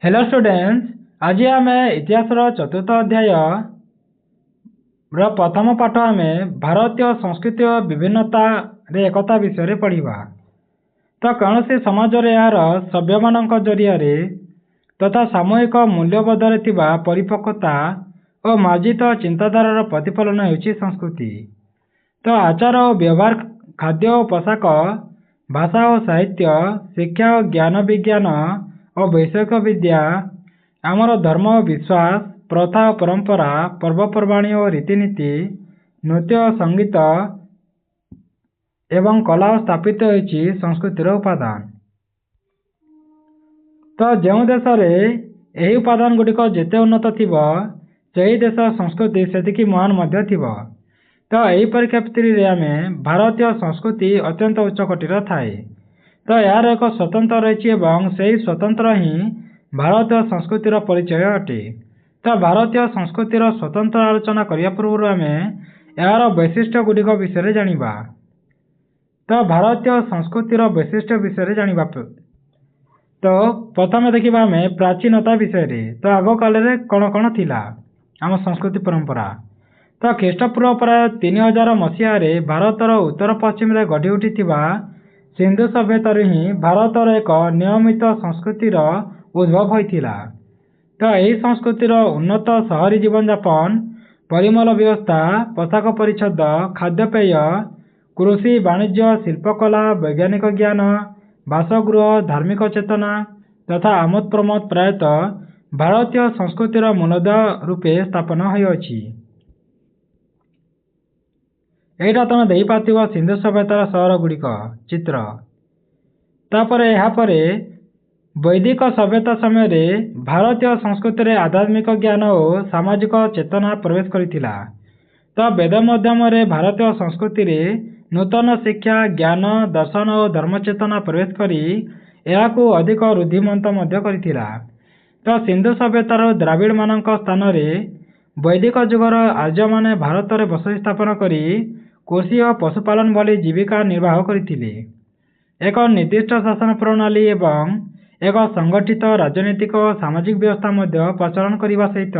Hello students, आज आम इतिहास चतुर्थ अध्याय प्रथम पाठ आम भारतीय संस्कृति और विभिन्नता रे एकता विषय पढ़ा। तो कौन सी समाज रे यार सभ्य मान जरिया तथा सामूहिक मूल्यबोधरे थिबा परिपक्वता और मार्जित चिंताधारार प्रतिफलन होची संस्कृति। तो आचार और व्यवहार, खाद्य और पोशाक, भाषा और साहित्य, शिक्षा और ज्ञान विज्ञान और वैषयिक विद्या, आमर धर्म और विश्वास, प्रथा और परंपरा, पर्वपर्वाणी और रीतिनीति, नृत्य और संगीत एवं कला और स्थापित होइछि संस्कृतिर उपादान। तो जो देश में उपादान गुड़िक जेते उन्नत थिबो सेही देश संस्कृति सेतिकी महान मध्य थिबो। तो यही परिप्रेक्षी आम भारतीय संस्कृति अत्यंत उच्चकोटीर थाए। तो यार एक स्वतंत्र रही एवं से स्वतंत्र ही भारतीय संस्कृतिर परिचय अटे। तो भारतीय संस्कृतिर स्वतंत्र आलोचना करने पूर्व आम यार वैशिष्ट्य गुड़िक विषय जानिबा। तो भारतीय संस्कृतिर वैशिष्ट्य विषय जानिबा। तो प्रथम देखा आम प्राचीनता विषय रे। तो आग काल कौन कौन थिला आम संस्कृति परंपरा। तो ख्रीष्टपूर्व प्राय 3000 मसीह भारतर उत्तर पश्चिम रे गढ़ी उठी सिंधु सभ्यतार ही भारतर एक नियमित संस्कृतिर उद्भव होइथिला। तो यही संस्कृतिर उन्नत शहरी जीवन यापन, परिमल व्यवस्था, पोशाक परिच्छद, खाद्यपेय, कृषि, वाणिज्य, शिल्पकला, वैज्ञानिक ज्ञान, बासगृह, धार्मिक चेतना तथा आमोद प्रमोद प्रायतः भारतीय संस्कृतिर मूलदुआ रूपे स्थापन होइछि। एटा तुम देख पार्थिव सिंधु सभ्यतार सहर गुड़िक चित्र। तापर यापरे वैदिक सभ्यता समय भारतीय संस्कृति रे आध्यात्मिक ज्ञान और सामाजिक चेतना प्रवेश करिथिला। तो वेद माध्यम भारतीय संस्कृति रे नूतन शिक्षा, ज्ञान, दर्शन और धर्मचेतना प्रवेश करी याकू अधिक रुद्धिमंत मध्य करिथिला। तो सिंधु सभ्यतार द्राविड़ मानक स्थान रे वैदिक जुगर आर्य माने भारत रे बसति स्थापन करी कृषि और पशुपालन भली जीविका निर्वाह करथिले। एक निर्दिष्ट शासन प्रणाली एवं एक संगठित राजनीतिक और सामाजिक व्यवस्था मध्य प्रचलन करने सहित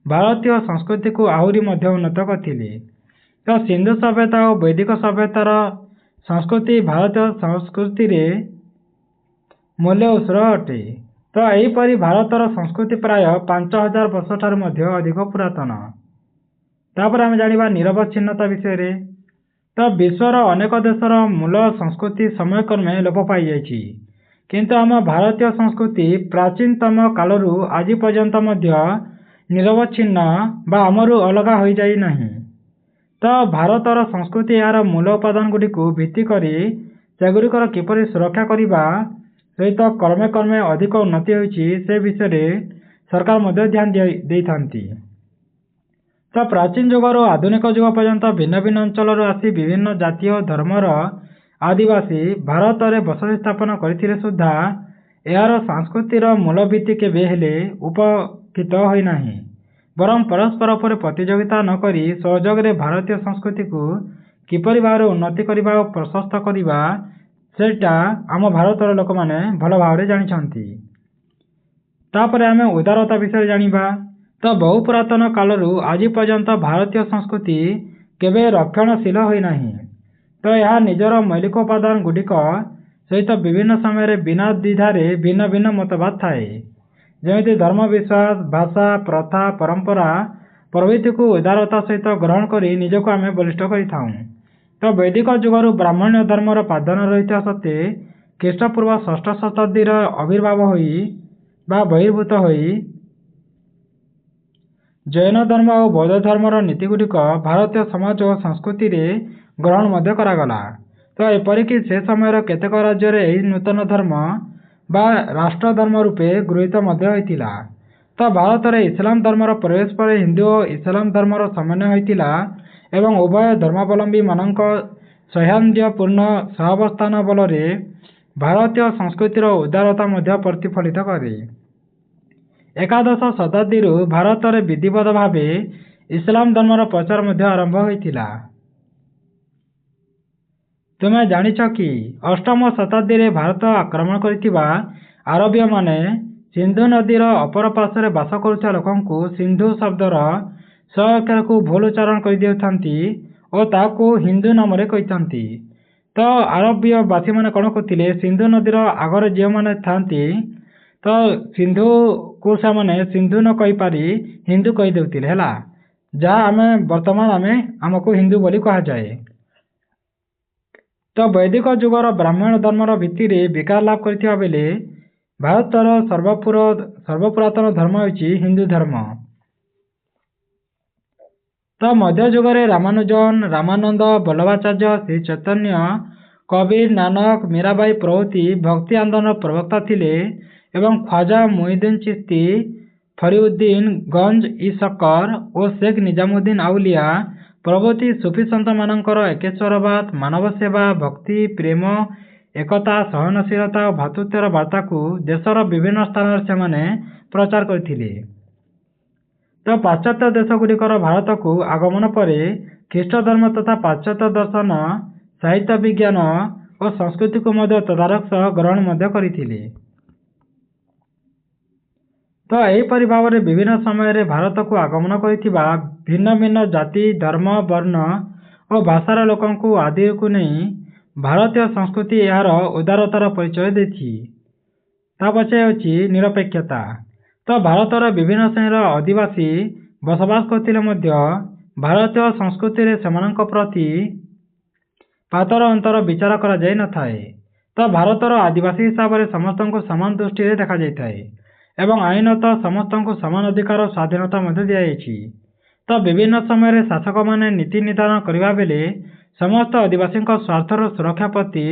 भारतीय संस्कृति को आहुरी मध्य उन्नत करथिले। तो सिंधु सभ्यता और वैदिक सभ्यतार संस्कृति भारतीय संस्कृति रे मूल्य उत्स अटे। तो यहीपरि भारतर संस्कृति प्राय 5000 वर्ष ठार मध्य अधिक पुरातन। तापर आम जानिबा निरवच्छिन्नता विषय रे। तो विश्वर अनेक देशर मूल संस्कृति समय क्रमे लोप पाई जाइछि, किंतु आम भारतीय संस्कृति प्राचीनतम कालरू आज पर्यंत मध्य निरवच्छिन्न बा आमरू अलगा हो जाई नहीं। तो भारतर संस्कृति यार मूल उपादान गुड़ी को भित्ति करी सेगुड़िकर किपरि सुरक्षा करने सहित क्रमे क्रमे अधिक उन्नति होइछि से विषय सरकार मध्य ध्यान दे थांती। तो प्राचीन जुगर आधुनिक जुग पर्यंत भिन्न भिन्न अंचल आसी विभिन्न जाति और धर्मर आदिवासी भारत में बसति स्थापन करथिले सुद्धा यार संस्कृतिर मूल भित्ति केबे हेले उपकृत होई नाही, बरं परस्पर पर प्रतियोगिता न करी सहयोग रे भारतीय संस्कृति को किपरि भाव उन्नति करबा और प्रशस्त करबा सेटा आम भारतर लोक माने भल भाव जानिछंती। तापर आमे उदारता विषय जानिबा। तो बहु पुरातन कालरू आज पर्यंत भारतीय संस्कृति केबे रक्षणशील होई नाही। तो यह निजर मौलिकोपादान गुड़िक सहित विभिन्न समय बिना द्विधारे भिन्न भिन्न मतवाद थाए, जमिति धर्म, विश्वास, भाषा, प्रथा, परंपरा प्रभृति को उदारता सहित ग्रहण करी निजको आमे बलिष्ठ करिथाऊं। तो वैदिक जुगरू ब्राह्मण्य धर्मर पादन रहिता सत्वे ख्रीष्टपूर्व 6ठ शताब्दी आविर्भाव होई बा बहिर्भूत होई जैन धर्म और बौद्ध धर्मर नीतिगुड़िक भारतीय समाज और संस्कृति रे ग्रहण मध्य करागला। तो एपरिक से समय केतेक राज्य रे एही नूतन धर्म बा राष्ट्र धर्म रूपे गृहीत मध्य होइतिला। तो भारत रे इस्लाम धर्मर प्रवेश पर हिंदू और इस्लाम धर्मर समन्वय होइतिला एवं उभय धर्मावलंबी मानक सौहार्द्यपूर्ण सहावस्थान बल भारतीय संस्कृतिर उदारता मध्य प्रतिफलित करे। एकादश शताब्दी भारत में विधिवत भाव इस्लाम धर्मर प्रचार मध्य आरंभ होइतिला। तुम्हें जानिछ कि 8म शताब्दी रे भारत आक्रमण करथिबा आरबीय माने ସିନ୍ଧୁ ନଦୀର ଅପର ପାର୍ଶ୍ୱରେ ବାସ କରୁଥିବା ଲୋକଙ୍କୁ ସିନ୍ଧୁ ଶବ୍ଦର ସ ଅକ୍ଷରକୁ ଭୁଲ ଉଚ୍ଚାରଣ କରିଦେଉଥାନ୍ତି ଓ ତାହାକୁ ହିନ୍ଦୁ ନାମରେ କହିଥାନ୍ତି। ତ ଆରବୀୟ ବାସୀମାନେ କ'ଣ କରୁଥିଲେ, ସିନ୍ଧୁ ନଦୀର ଆଗରେ ଯେଉଁମାନେ ଥାନ୍ତି ତ ସିନ୍ଧୁକୁ ସେମାନେ ସିନ୍ଧୁ ନ କହିପାରି ହିନ୍ଦୁ କହିଦେଉଥିଲେ ହେଲା, ଯାହା ବର୍ତ୍ତମାନ ଆମକୁ ହିନ୍ଦୁ ବୋଲି କୁହାଯାଏ। ତ ବୈଦିକ ଯୁଗର ବ୍ରାହ୍ମଣ ଧର୍ମର ଭିତ୍ତିରେ ବିକାଶ ଲାଭ କରିଥିବା ବେଳେ ଭାରତର ସର୍ବପୁରାତନ ଧର୍ମ ହେଉଛି ହିନ୍ଦୁ ଧର୍ମ। ତ ମଧ୍ୟଯୁଗରେ ରାମାନୁଜନ, ରାମାନନ୍ଦ, ବଲ୍ଲଭାଚାର୍ଯ୍ୟ, ଶ୍ରୀ ଚୈତନ୍ୟ, କବୀର, ନାନକ, ମୀରାବାଇ ପ୍ରଭୃତି ଭକ୍ତି ଆନ୍ଦୋଳନର ପ୍ରବକ୍ତା ଥିଲେ ଏବଂ ଖ୍ୱାଜା ମୁଇନୁଦ୍ଦିନ ଚିସ୍ତି, ଫରିଉଦ୍ଦିନ ଗଞ୍ଜ ଇ ଶକର ଓ ଶେଖ୍ ନିଜାମୁଦ୍ଦିନ ଆଉଲିଆ ପ୍ରଭୃତି ସୁଫି ସନ୍ଥମାନଙ୍କର ଏକେଶ୍ୱରବାଦ, ମାନବ ସେବା, ଭକ୍ତି, ପ୍ରେମ, ଏକତା, ସହନଶୀଳତା ଓ ଭ୍ରାତୃତ୍ୱର ବାର୍ତ୍ତାକୁ ଦେଶର ବିଭିନ୍ନ ସ୍ଥାନରେ ସେମାନେ ପ୍ରଚାର କରିଥିଲେ। ତ ପାଶ୍ଚାତ୍ୟ ଦେଶଗୁଡ଼ିକର ଭାରତକୁ ଆଗମନ ପରେ ଖ୍ରୀଷ୍ଟଧର୍ମ ତଥା ପାଶ୍ଚାତ୍ୟ ଦର୍ଶନ, ସାହିତ୍ୟ, ବିଜ୍ଞାନ ଓ ସଂସ୍କୃତିକୁ ମଧ୍ୟ ତଦାରଖ ସହ ଗ୍ରହଣ ମଧ୍ୟ କରିଥିଲେ। ତ ଏହିପରି ଭାବରେ ବିଭିନ୍ନ ସମୟରେ ଭାରତକୁ ଆଗମନ କରିଥିବା ଭିନ୍ନ ଭିନ୍ନ ଜାତି, ଧର୍ମ, ବର୍ଣ୍ଣ ଓ ଭାଷାର ଲୋକଙ୍କୁ ଆଦିକୁ ନେଇ ଭାରତୀୟ ସଂସ୍କୃତି ଏହାର ଉଦାରତାର ପରିଚୟ ଦେଇଛି। ତା ପଛେ ହେଉଛି ନିରପେକ୍ଷତା। ତ ଭାରତର ବିଭିନ୍ନ ଶ୍ରେଣୀର ଅଧିବାସୀ ବସବାସ କରୁଥିଲେ ମଧ୍ୟ ଭାରତୀୟ ସଂସ୍କୃତିରେ ସେମାନଙ୍କ ପ୍ରତି ପାତର ଅନ୍ତର ବିଚାର କରାଯାଇ ନଥାଏ। ତ ଭାରତର ଆଦିବାସୀ ହିସାବରେ ସମସ୍ତଙ୍କୁ ସମାନ ଦୃଷ୍ଟିରେ ଦେଖାଯାଇଥାଏ ଏବଂ ଆଇନତଃ ସମସ୍ତଙ୍କୁ ସମାନ ଅଧିକାର ଓ ସ୍ୱାଧୀନତା ମଧ୍ୟ ଦିଆଯାଇଛି। ତ ବିଭିନ୍ନ ସମୟରେ ଶାସକମାନେ ନୀତି ନିର୍ଦ୍ଧାରଣ କରିବା ବେଳେ ସମସ୍ତ ଅଧିବାସୀଙ୍କ ସ୍ୱାର୍ଥର ସୁରକ୍ଷା ପ୍ରତି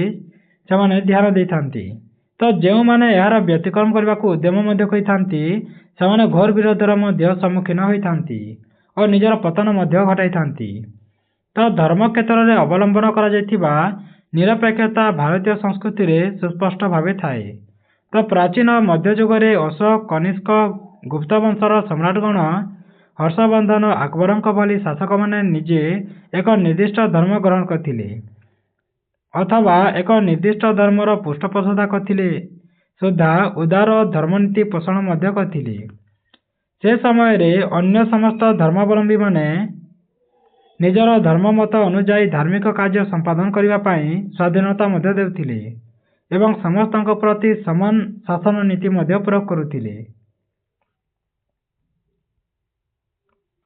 ସେମାନେ ଧ୍ୟାନ ଦେଇଥାନ୍ତି। ତ ଯେଉଁମାନେ ଏହାର ବ୍ୟତିକ୍ରମ କରିବାକୁ ଉଦ୍ୟମ ମଧ୍ୟ କରିଥାନ୍ତି ସେମାନେ ଘୋର ବିରୋଧର ମଧ୍ୟ ସମ୍ମୁଖୀନ ହୋଇଥାନ୍ତି ଓ ନିଜର ପତନ ମଧ୍ୟ ଘଟାଇଥାନ୍ତି। ତ ଧର୍ମ କ୍ଷେତ୍ରରେ ଅବଲମ୍ବନ କରାଯାଇଥିବା ନିରପେକ୍ଷତା ଭାରତୀୟ ସଂସ୍କୃତିରେ ସୁସ୍ପଷ୍ଟ ଭାବେ ଥାଏ। ତ ପ୍ରାଚୀନ ମଧ୍ୟଯୁଗରେ ଅଶୋକ, କନିଷ୍କ, ଗୁପ୍ତ ବଂଶର ସମ୍ରାଟଗଣ, ହର୍ଷବର୍ଦ୍ଧନ, ଆକବରଙ୍କ ଭଳି ଶାସକମାନେ ନିଜେ ଏକ ନିର୍ଦ୍ଦିଷ୍ଟ ଧର୍ମ ଗ୍ରହଣ କରିଥିଲେ ଅଥବା ଏକ ନିର୍ଦ୍ଦିଷ୍ଟ ଧର୍ମର ପୃଷ୍ଠପୋଷକତା କରିଥିଲେ ସୁଦ୍ଧା ଉଦାର ଧର୍ମନୀତି ପୋଷଣ ମଧ୍ୟ କରିଥିଲେ। ସେ ସମୟରେ ଅନ୍ୟ ସମସ୍ତ ଧର୍ମାବଲମ୍ବୀମାନେ ନିଜର ଧର୍ମମତ ଅନୁଯାୟୀ ଧାର୍ମିକ କାର୍ଯ୍ୟ ସମ୍ପାଦନ କରିବା ପାଇଁ ସ୍ୱାଧୀନତା ମଧ୍ୟ ଦେଉଥିଲେ ଏବଂ ସମସ୍ତଙ୍କ ପ୍ରତି ସମାନ ଶାସନ ନୀତି ମଧ୍ୟ ପ୍ରୟୋଗ କରୁଥିଲେ।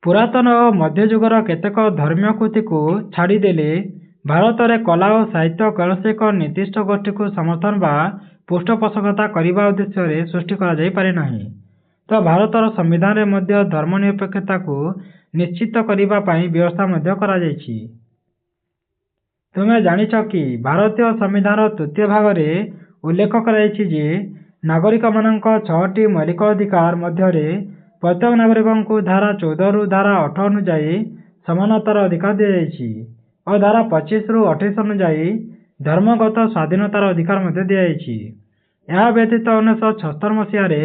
ପୁରାତନ ଓ ମଧ୍ୟଯୁଗର କେତେକ ଧର୍ମୀୟ କୃତିକୁ ଛାଡ଼ିଦେଲେ ଭାରତରେ କଲା ଓ ସାହିତ୍ୟ କୌଣସି ଏକ ନିର୍ଦ୍ଦିଷ୍ଟ ଗୋଷ୍ଠୀକୁ ସମର୍ଥନ ବା ପୃଷ୍ଠପୋଷକତା କରିବା ଉଦ୍ଦେଶ୍ୟରେ ସୃଷ୍ଟି କରାଯାଇପାରେ ନାହିଁ। ତ ଭାରତର ସମ୍ବିଧାନରେ ମଧ୍ୟ ଧର୍ମନିରପେକ୍ଷତାକୁ ନିଶ୍ଚିତ କରିବା ପାଇଁ ବ୍ୟବସ୍ଥା ମଧ୍ୟ କରାଯାଇଛି। ତୁମେ ଜାଣିଛ କି ଭାରତୀୟ ସମ୍ବିଧାନର ତୃତୀୟ ଭାଗରେ ଉଲ୍ଲେଖ କରାଯାଇଛି ଯେ ନାଗରିକମାନଙ୍କ 6ଟି ମୌଳିକ ଅଧିକାର ମଧ୍ୟରେ ପ୍ରତ୍ୟେକ ନାଗରିକଙ୍କୁ ଧାରା 14ରୁ ଧାରା 18 ଅନୁଯାୟୀ ସମାନତାର ଅଧିକାର ଦିଆଯାଇଛି ଓ ଧାରା 25ରୁ 28 ଅନୁଯାୟୀ ଧର୍ମଗତ ସ୍ୱାଧୀନତାର ଅଧିକାର ମଧ୍ୟ ଦିଆଯାଇଛି। ଏହା ବ୍ୟତୀତ 1976 ମସିହାରେ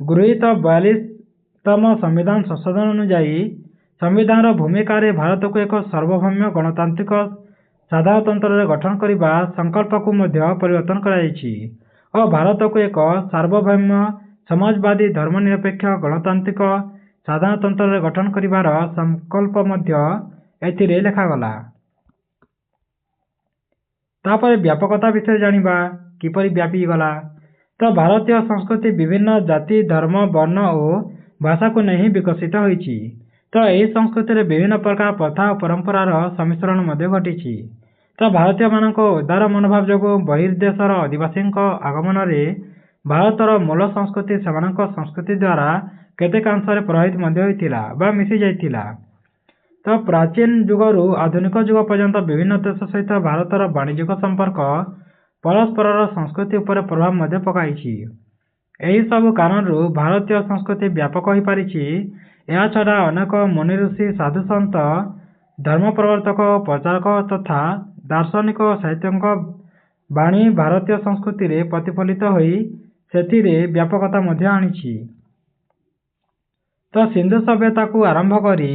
ଗୃହୀତ 42ତମ ସମ୍ବିଧାନ ସଂଶୋଧନ ଅନୁଯାୟୀ ସମ୍ବିଧାନର ଭୂମିକାରେ ଭାରତକୁ ଏକ ସାର୍ବଭୌମ ଗଣତାନ୍ତ୍ରିକ ସାଧାରଣତନ୍ତ୍ରରେ ଗଠନ କରିବା ସଂକଳ୍ପକୁ ମଧ୍ୟ ପରିବର୍ତ୍ତନ କରାଯାଇଛି ଓ ଭାରତକୁ ଏକ ସାର୍ବଭୌମ ସମାଜବାଦୀ ଧର୍ମନିରପେକ୍ଷ ଗଣତାନ୍ତ୍ରିକ ସାଧାରଣତନ୍ତ୍ରରେ ଗଠନ କରିବାର ସଂକଳ୍ପ ମଧ୍ୟ ଏଥିରେ ଲେଖାଗଲା। ତାପରେ ବ୍ୟାପକତା ବିଷୟରେ ଜାଣିବା କିପରି ବ୍ୟାପିଗଲା। ତ ଭାରତୀୟ ସଂସ୍କୃତି ବିଭିନ୍ନ ଜାତି, ଧର୍ମ, ବର୍ଣ୍ଣ ଓ ଭାଷାକୁ ନେଇ ବିକଶିତ ହୋଇଛି। ତ ଏହି ସଂସ୍କୃତିରେ ବିଭିନ୍ନ ପ୍ରକାର ପ୍ରଥା ଓ ପରମ୍ପରାର ସମ୍ମିଶ୍ରଣ ମଧ୍ୟ ଘଟିଛି। ତ ଭାରତୀୟମାନଙ୍କ ଉଦାର ମନୋଭାବ ଯୋଗୁଁ ବହିର୍ଦେଶର ଅଧିବାସୀଙ୍କ ଆଗମନରେ ଭାରତର ମୂଳ ସଂସ୍କୃତି ସେମାନଙ୍କ ସଂସ୍କୃତି ଦ୍ୱାରା କେତେକାଂଶରେ ପ୍ରଭାବିତ ମଧ୍ୟ ହୋଇଥିଲା ବା ମିଶି ଯାଇଥିଲା। ତ ପ୍ରାଚୀନ ଯୁଗରୁ ଆଧୁନିକ ଯୁଗ ପର୍ଯ୍ୟନ୍ତ ବିଭିନ୍ନ ଦେଶ ସହିତ ଭାରତର ବାଣିଜ୍ୟିକ ସମ୍ପର୍କ ପରସ୍ପରର ସଂସ୍କୃତି ଉପରେ ପ୍ରଭାବ ମଧ୍ୟ ପକାଇଛି। ଏହି ସବୁ କାରଣରୁ ଭାରତୀୟ ସଂସ୍କୃତି ବ୍ୟାପକ ହୋଇପାରିଛି। ଏହାଛଡ଼ା ଅନେକ ମୁନି ଋଷି, ସାଧୁସନ୍ଥ, ଧର୍ମ ପ୍ରବର୍ତ୍ତକ, ପ୍ରଚାରକ ତଥା ଦାର୍ଶନିକ ଓ ସାହିତ୍ୟିକଙ୍କ ବାଣୀ ଭାରତୀୟ ସଂସ୍କୃତିରେ ପ୍ରତିଫଳିତ ହୋଇ ସେଥିରେ ବ୍ୟାପକତା ମଧ୍ୟ ଆଣିଛି। ତ ସିନ୍ଧୁ ସଭ୍ୟତାକୁ ଆରମ୍ଭ କରି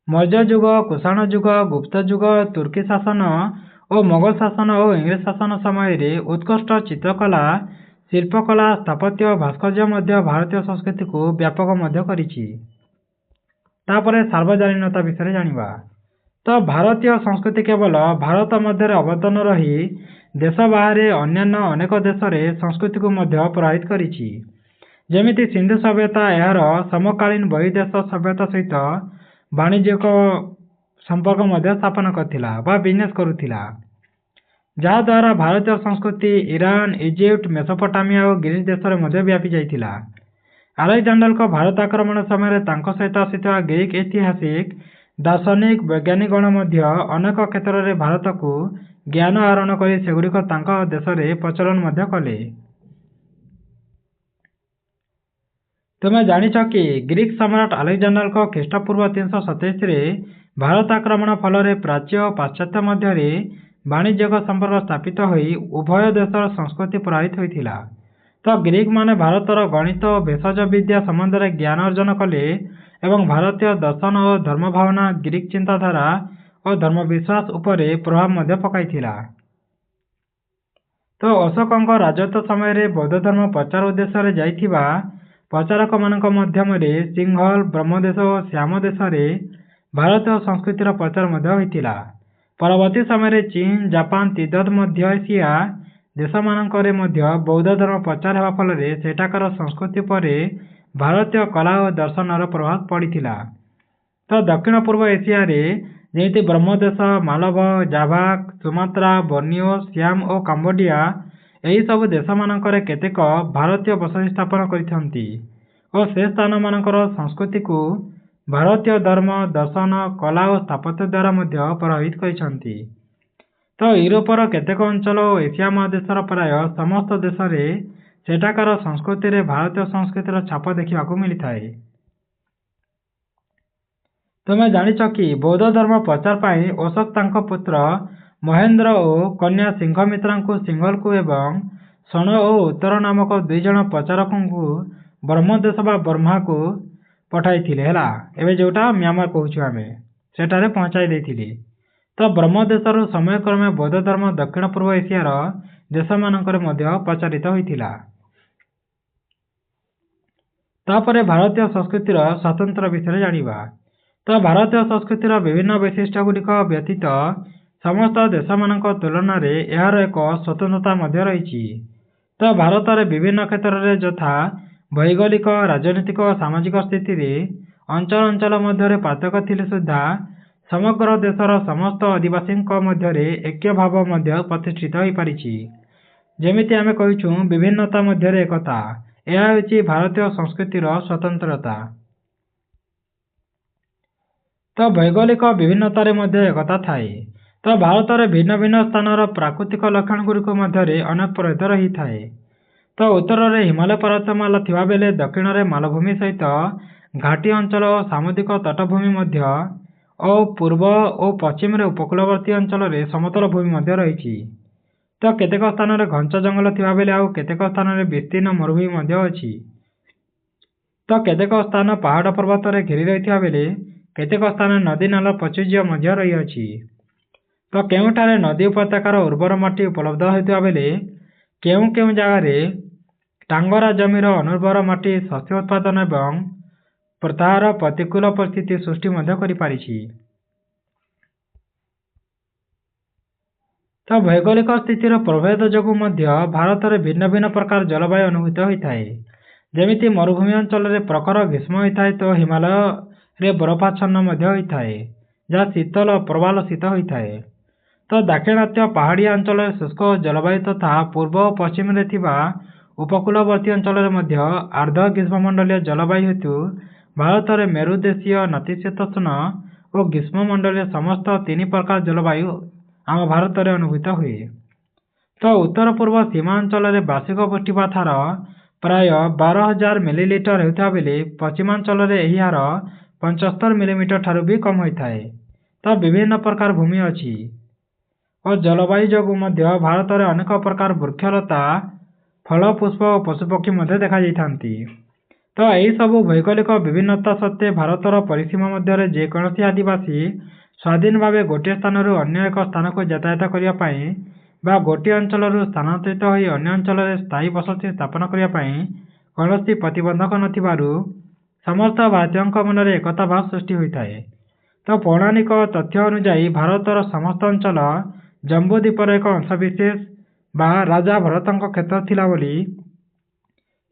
ମୌର୍ଯ୍ୟ ଯୁଗ, କୁଷାଣ ଯୁଗ, ଗୁପ୍ତ ଯୁଗ, ତୁର୍କୀ ଶାସନ ଓ ମୋଗଲ ଶାସନ ଓ ଇଂରେଜ ଶାସନ ସମୟରେ ଉତ୍କୃଷ୍ଟ ଚିତ୍ରକଳା, ଶିଳ୍ପକଳା, ସ୍ଥାପତ୍ୟ, ଭାସ୍କର୍ଯ୍ୟ ମଧ୍ୟ ଭାରତୀୟ ସଂସ୍କୃତିକୁ ବ୍ୟାପକ ମଧ୍ୟ କରିଛି। ତାପରେ ସାର୍ବଜନୀନତା ବିଷୟରେ ଜାଣିବା। ତ ଭାରତୀୟ ସଂସ୍କୃତି କେବଳ ଭାରତ ମଧ୍ୟରେ ଆବଦ୍ଧ ରହି ଦେଶ ବାହାରେ ଅନ୍ୟାନ୍ୟ ଅନେକ ଦେଶରେ ସଂସ୍କୃତିକୁ ମଧ୍ୟ ପ୍ରଭାବିତ କରିଛି। ଯେମିତି ସିନ୍ଧୁ ସଭ୍ୟତା ଏହାର ସମକାଳୀନ ବହିର୍ଦେଶ ସଭ୍ୟତା ସହିତ ବାଣିଜ୍ୟିକ ସମ୍ପର୍କ ମଧ୍ୟ ସ୍ଥାପନ କରିଥିଲା ବା ବିଜନେସ୍ କରୁଥିଲା, ଯାହାଦ୍ୱାରା ଭାରତୀୟ ସଂସ୍କୃତି ଇରାନ, ଇଜିପ୍ଟ, ମେସୋପଟାମିଆ ଓ ଗ୍ରୀସ୍ ଦେଶରେ ମଧ୍ୟ ବ୍ୟାପି ଯାଇଥିଲା। ଆଲେକ୍ଜାଣ୍ଡାରଙ୍କ ଭାରତ ଆକ୍ରମଣ ସମୟରେ ତାଙ୍କ ସହିତ ଆସିଥିବା ଗ୍ରୀକ୍ ଐତିହାସିକ, ଦାର୍ଶନିକ, ବୈଜ୍ଞାନିକଗଣ ମଧ୍ୟ ଅନେକ କ୍ଷେତ୍ରରେ ଭାରତକୁ ଜ୍ଞାନ ଆହରଣ କରି ସେଗୁଡ଼ିକ ତାଙ୍କ ଦେଶରେ ପ୍ରଚଳନ ମଧ୍ୟ କଲେ। ତୁମେ ଜାଣିଛ କି ଗ୍ରୀକ୍ ସମ୍ରାଟ ଆଲେକ୍ଜାଣ୍ଡାରଙ୍କ ଖ୍ରୀଷ୍ଟପୂର୍ବ 327ରେ ଭାରତ ଆକ୍ରମଣ ଫଳରେ ପ୍ରାଚ୍ୟ ଓ ପାଶ୍ଚାତ୍ୟ ମଧ୍ୟରେ ବାଣିଜ୍ୟିକ ସମ୍ପର୍କ ସ୍ଥାପିତ ହୋଇ ଉଭୟ ଦେଶର ସଂସ୍କୃତି ପ୍ରଭାବିତ ହୋଇଥିଲା। ତ ଗ୍ରୀକମାନେ ଭାରତର ଗଣିତ ଓ ଭେଷଜ ବିଦ୍ୟା ସମ୍ବନ୍ଧରେ ଜ୍ଞାନ ଅର୍ଜନ କଲେ ଏବଂ ଭାରତୀୟ ଦର୍ଶନ ଓ ଧର୍ମଭାବନା ଗ୍ରୀକ୍ ଚିନ୍ତାଧାରା ଓ ଧର୍ମବିଶ୍ୱାସ ଉପରେ ପ୍ରଭାବ ମଧ୍ୟ ପକାଇଥିଲା। ତ ଅଶୋକଙ୍କ ରାଜତ୍ୱ ସମୟରେ ବୌଦ୍ଧ ଧର୍ମ ପ୍ରଚାର ଉଦ୍ଦେଶ୍ୟରେ ଯାଇଥିବା ପ୍ରଚାରକମାନଙ୍କ ମଧ୍ୟରେ ସିଂହଳ, ବ୍ରହ୍ମଦେଶ ଓ ଶ୍ୟାମ ଦେଶରେ ଭାରତୀୟ ସଂସ୍କୃତିର ପ୍ରଚାର ମଧ୍ୟ ହୋଇଥିଲା। ପରବର୍ତ୍ତୀ ସମୟରେ ଚୀନ, ଜାପାନ, ତିବ୍ବତ, ମଧ୍ୟ ଏସିଆ ଦେଶମାନଙ୍କରେ ମଧ୍ୟ ବୌଦ୍ଧ ଧର୍ମ ପ୍ରଚାର ହେବା ଫଳରେ ସେଠାକାର ସଂସ୍କୃତି ଉପରେ ଭାରତୀୟ କଳା ଓ ଦର୍ଶନର ପ୍ରଭାବ ପଡ଼ିଥିଲା। ତ ଦକ୍ଷିଣ ପୂର୍ବ ଏସିଆରେ ଯେମିତି ବ୍ରହ୍ମଦେଶ, ମାଲବ, ଜାଭା, ସୁମାତ୍ରା, ବର୍ନିଓ, ସିଆମ ଓ କାମ୍ବୋଡିଆ ଏହିସବୁ ଦେଶମାନଙ୍କରେ କେତେକ ଭାରତୀୟ ବସତି ସ୍ଥାପନ କରିଛନ୍ତି ଓ ସେ ସ୍ଥାନମାନଙ୍କର ସଂସ୍କୃତିକୁ ଭାରତୀୟ ଧର୍ମ, ଦର୍ଶନ, କଳା ଓ ସ୍ଥାପତ୍ୟ ଦ୍ୱାରା ମଧ୍ୟ ପ୍ରଭାବିତ କରିଛନ୍ତି। ତ ୟୁରୋପର କେତେକ ଅଞ୍ଚଳ ଓ ଏସିଆ ମହାଦେଶର ପ୍ରାୟ ସମସ୍ତ ଦେଶରେ ସେଠାକାର ସଂସ୍କୃତିରେ ଭାରତୀୟ ସଂସ୍କୃତିର ଛାପ ଦେଖିବାକୁ ମିଳିଥାଏ। ତୁମେ ଜାଣିଛ କି ବୌଦ୍ଧ ଧର୍ମ ପ୍ରଚାର ପାଇଁ ଅଶୋକ ତାଙ୍କ ପୁତ୍ର ମହେନ୍ଦ୍ର ଓ କନ୍ୟା ସିଂଘମିତ୍ରାଙ୍କୁ ସିଂହଳକୁ ଏବଂ ଶଣ ଓ ଉତ୍ତର ନାମକ 2 ଜଣ ପ୍ରଚାରକଙ୍କୁ ବ୍ରହ୍ମଦେଶ ବା ବର୍ମାକୁ ପଠାଇଥିଲେ ହେଲା। ଏବେ ଯେଉଁଟା म्यांमार କହୁଛୁ ଆମେ ସେଠାରେ ପହଞ୍ଚାଇ ଦେଇଥିଲେ। ତ ବ୍ରହ୍ମଦେଶରୁ ସମୟକ୍ରମେ ବୌଦ୍ଧ ଧର୍ମ ଦକ୍ଷିଣ ପୂର୍ବ ଏସିଆର ଦେଶମାନଙ୍କରେ ମଧ୍ୟ ପ୍ରଚାରିତ ହୋଇଥିଲା। ତାପରେ ଭାରତୀୟ ସଂସ୍କୃତିର ସ୍ୱାତନ୍ତ୍ର୍ୟ ବିଷୟରେ ଜାଣିବା। ତ ଭାରତୀୟ ସଂସ୍କୃତିର ବିଭିନ୍ନ ବୈଶିଷ୍ଟ୍ୟ ଗୁଡ଼ିକ ବ୍ୟତୀତ ସମସ୍ତ ଦେଶମାନଙ୍କ ତୁଳନାରେ ଏହାର ଏକ ସ୍ୱତନ୍ତ୍ରତା ମଧ୍ୟ ରହିଛି। ତ ଭାରତରେ ବିଭିନ୍ନ କ୍ଷେତ୍ରରେ ଯଥା ଭୌଗୋଳିକ, ରାଜନୈତିକ ଓ ସାମାଜିକ ସ୍ଥିତିରେ ଅଞ୍ଚଳ ଅଞ୍ଚଳ ମଧ୍ୟରେ ପାର୍ଥକ୍ୟ ଥିଲେ ସୁଦ୍ଧା ସମଗ୍ର ଦେଶର ସମସ୍ତ ଅଧିବାସୀଙ୍କ ମଧ୍ୟରେ ଐକ୍ୟ ଭାବ ମଧ୍ୟ ପ୍ରତିଷ୍ଠିତ ହୋଇପାରିଛି। ଯେମିତି ଆମେ କହିଛୁ ବିଭିନ୍ନତା ମଧ୍ୟରେ ଏକତା, ଏହା ହେଉଛି ଭାରତୀୟ ସଂସ୍କୃତିର ସ୍ୱତନ୍ତ୍ରତା। ତ ଭୌଗୋଳିକ ବିଭିନ୍ନତାରେ ମଧ୍ୟ ଏକତା ଥାଏ। ତ ଭାରତରେ ଭିନ୍ନ ଭିନ୍ନ ସ୍ଥାନର ପ୍ରାକୃତିକ ଲକ୍ଷଣ ଗୁଡ଼ିକ ମଧ୍ୟରେ ଅନେକ ପ୍ରଭେଦ ରହିଥାଏ। ତ ଉତ୍ତରରେ ହିମାଳୟ ପର୍ବତମାଳା ଥିବାବେଳେ ଦକ୍ଷିଣରେ ମାଳଭୂମି ସହିତ ଘାଟି ଅଞ୍ଚଳ ଓ ସାମୁଦ୍ରିକ ତଟଭୂମି ମଧ୍ୟ ଓ ପୂର୍ବ ଓ ପଶ୍ଚିମରେ ଉପକୂଳବର୍ତ୍ତୀ ଅଞ୍ଚଳରେ ସମତଳ ଭୂମି ମଧ୍ୟ ରହିଛି। ତ କେତେକ ସ୍ଥାନରେ ଘଞ୍ଚ ଜଙ୍ଗଲ ଥିବାବେଳେ ଆଉ କେତେକ ସ୍ଥାନରେ ବିସ୍ତୀର୍ଣ୍ଣ ମରୁଭୂମି ମଧ୍ୟ ଅଛି। ତ କେତେକ ସ୍ଥାନ ପାହାଡ଼ ପର୍ବତରେ ଘେରି ରହିଥିବା ବେଳେ କେତେକ ସ୍ଥାନରେ ନଦୀ ନାଳ ପ୍ରାଚୁର୍ଯ୍ୟ ମଧ୍ୟ ରହିଅଛି। ତ କେଉଁଠାରେ ନଦୀ ଉପତ୍ୟକାର ଉର୍ବର ମାଟି ଉପଲବ୍ଧ ହେଉଥିବା ବେଳେ କେଉଁ କେଉଁ ଜାଗାରେ ଟାଙ୍ଗରା ଜମିର ଅନୁର୍ବର ମାଟି ଶସ୍ୟ ଉତ୍ପାଦନ ଏବଂ ତାହାର ପ୍ରତିକୂଳ ପରିସ୍ଥିତି ସୃଷ୍ଟି ମଧ୍ୟ କରିପାରିଛି। ତ ଭୌଗୋଳିକ ସ୍ଥିତିର ପ୍ରଭେଦ ଯୋଗୁଁ ମଧ୍ୟ ଭାରତରେ ଭିନ୍ନ ଭିନ୍ନ ପ୍ରକାର ଜଳବାୟୁ ଅନୁଭୂତ ହୋଇଥାଏ। ଯେମିତି ମରୁଭୂମି ଅଞ୍ଚଳରେ ପ୍ରଖର ଗ୍ରୀଷ୍ମ ହୋଇଥାଏ ତ ହିମାଳୟରେ ବରଫାଚ୍ଛନ୍ନ ମଧ୍ୟ ହୋଇଥାଏ, ଯାହା ଶୀତଳ ପ୍ରବଳ ଶୀତ ହୋଇଥାଏ। ତ ଦାକ୍ଷିଣାତ୍ୟ ପାହାଡ଼ିଆ ଅଞ୍ଚଳରେ ଶୁଷ୍କ ଜଳବାୟୁ ତଥା ପୂର୍ବ ଓ ପଶ୍ଚିମରେ ଥିବା ଉପକୂଳବର୍ତ୍ତୀ ଅଞ୍ଚଳରେ ମଧ୍ୟ ଆର୍ଦ୍ର ଗ୍ରୀଷ୍ମମଣ୍ଡଳୀୟ ଜଳବାୟୁ ହେତୁ ଭାରତରେ ମେରୁ ଦେଶୀୟ ନାତିଶୀତୋଷ୍ଣ ଓ ଗ୍ରୀଷ୍ମମଣ୍ଡଳୀୟ ସମସ୍ତ 3 ପ୍ରକାର ଜଳବାୟୁ ଆମ ଭାରତରେ ଅନୁଭୂତ ହୁଏ। ତ ଉତ୍ତର ପୂର୍ବ ସୀମା ଅଞ୍ଚଳରେ ବାର୍ଷିକ ବୃଷ୍ଟିପାତ ହାର ପ୍ରାୟ 12,000 ମିଲିଲିଟର ହେଉଥିବା ବେଳେ ପଶ୍ଚିମାଞ୍ଚଳରେ ଏହି ହାର 75 ମିଲିମିଟର ଠାରୁ ବି କମ୍ ହୋଇଥାଏ। ତ ବିଭିନ୍ନ ପ୍ରକାର ଭୂମି ଅଛି ଓ ଜଳବାୟୁ ଯୋଗୁଁ ମଧ୍ୟ ଭାରତରେ ଅନେକ ପ୍ରକାର ବୃକ୍ଷଲତା, ଫଳ, ପୁଷ୍ପ ଓ ପଶୁପକ୍ଷୀ ମଧ୍ୟ ଦେଖାଯାଇଥାନ୍ତି। ତ ଏହିସବୁ ଭୌଗୋଳିକ ବିଭିନ୍ନତା ସତ୍ତ୍ୱେ ଭାରତର ପରିସୀମା ମଧ୍ୟରେ ଯେକୌଣସି ଆଦିବାସୀ ସ୍ୱାଧୀନ ଭାବେ ଗୋଟିଏ ସ୍ଥାନରୁ ଅନ୍ୟ ଏକ ସ୍ଥାନକୁ ଯାତାୟାତ କରିବା ପାଇଁ ବା ଗୋଟିଏ ଅଞ୍ଚଳରୁ ସ୍ଥାନାନ୍ତରିତ ହୋଇ ଅନ୍ୟ ଅଞ୍ଚଳରେ ସ୍ଥାୟୀ ବସତି ସ୍ଥାପନ କରିବା ପାଇଁ କୌଣସି ପ୍ରତିବନ୍ଧକ ନଥିବାରୁ ସମସ୍ତ ଭାରତୀୟଙ୍କ ମନରେ ଏକତା ଭାବ ସୃଷ୍ଟି ହୋଇଥାଏ। ତ ପୌରାଣିକ ତଥ୍ୟ ଅନୁଯାୟୀ ଭାରତର ସମସ୍ତ ଅଞ୍ଚଳ ଜମ୍ବୁ ଦ୍ୱୀପର ଏକ ଅଂଶବିଶେଷ ବା ରାଜା ଭରତଙ୍କ କ୍ଷେତ୍ର ଥିଲା ବୋଲି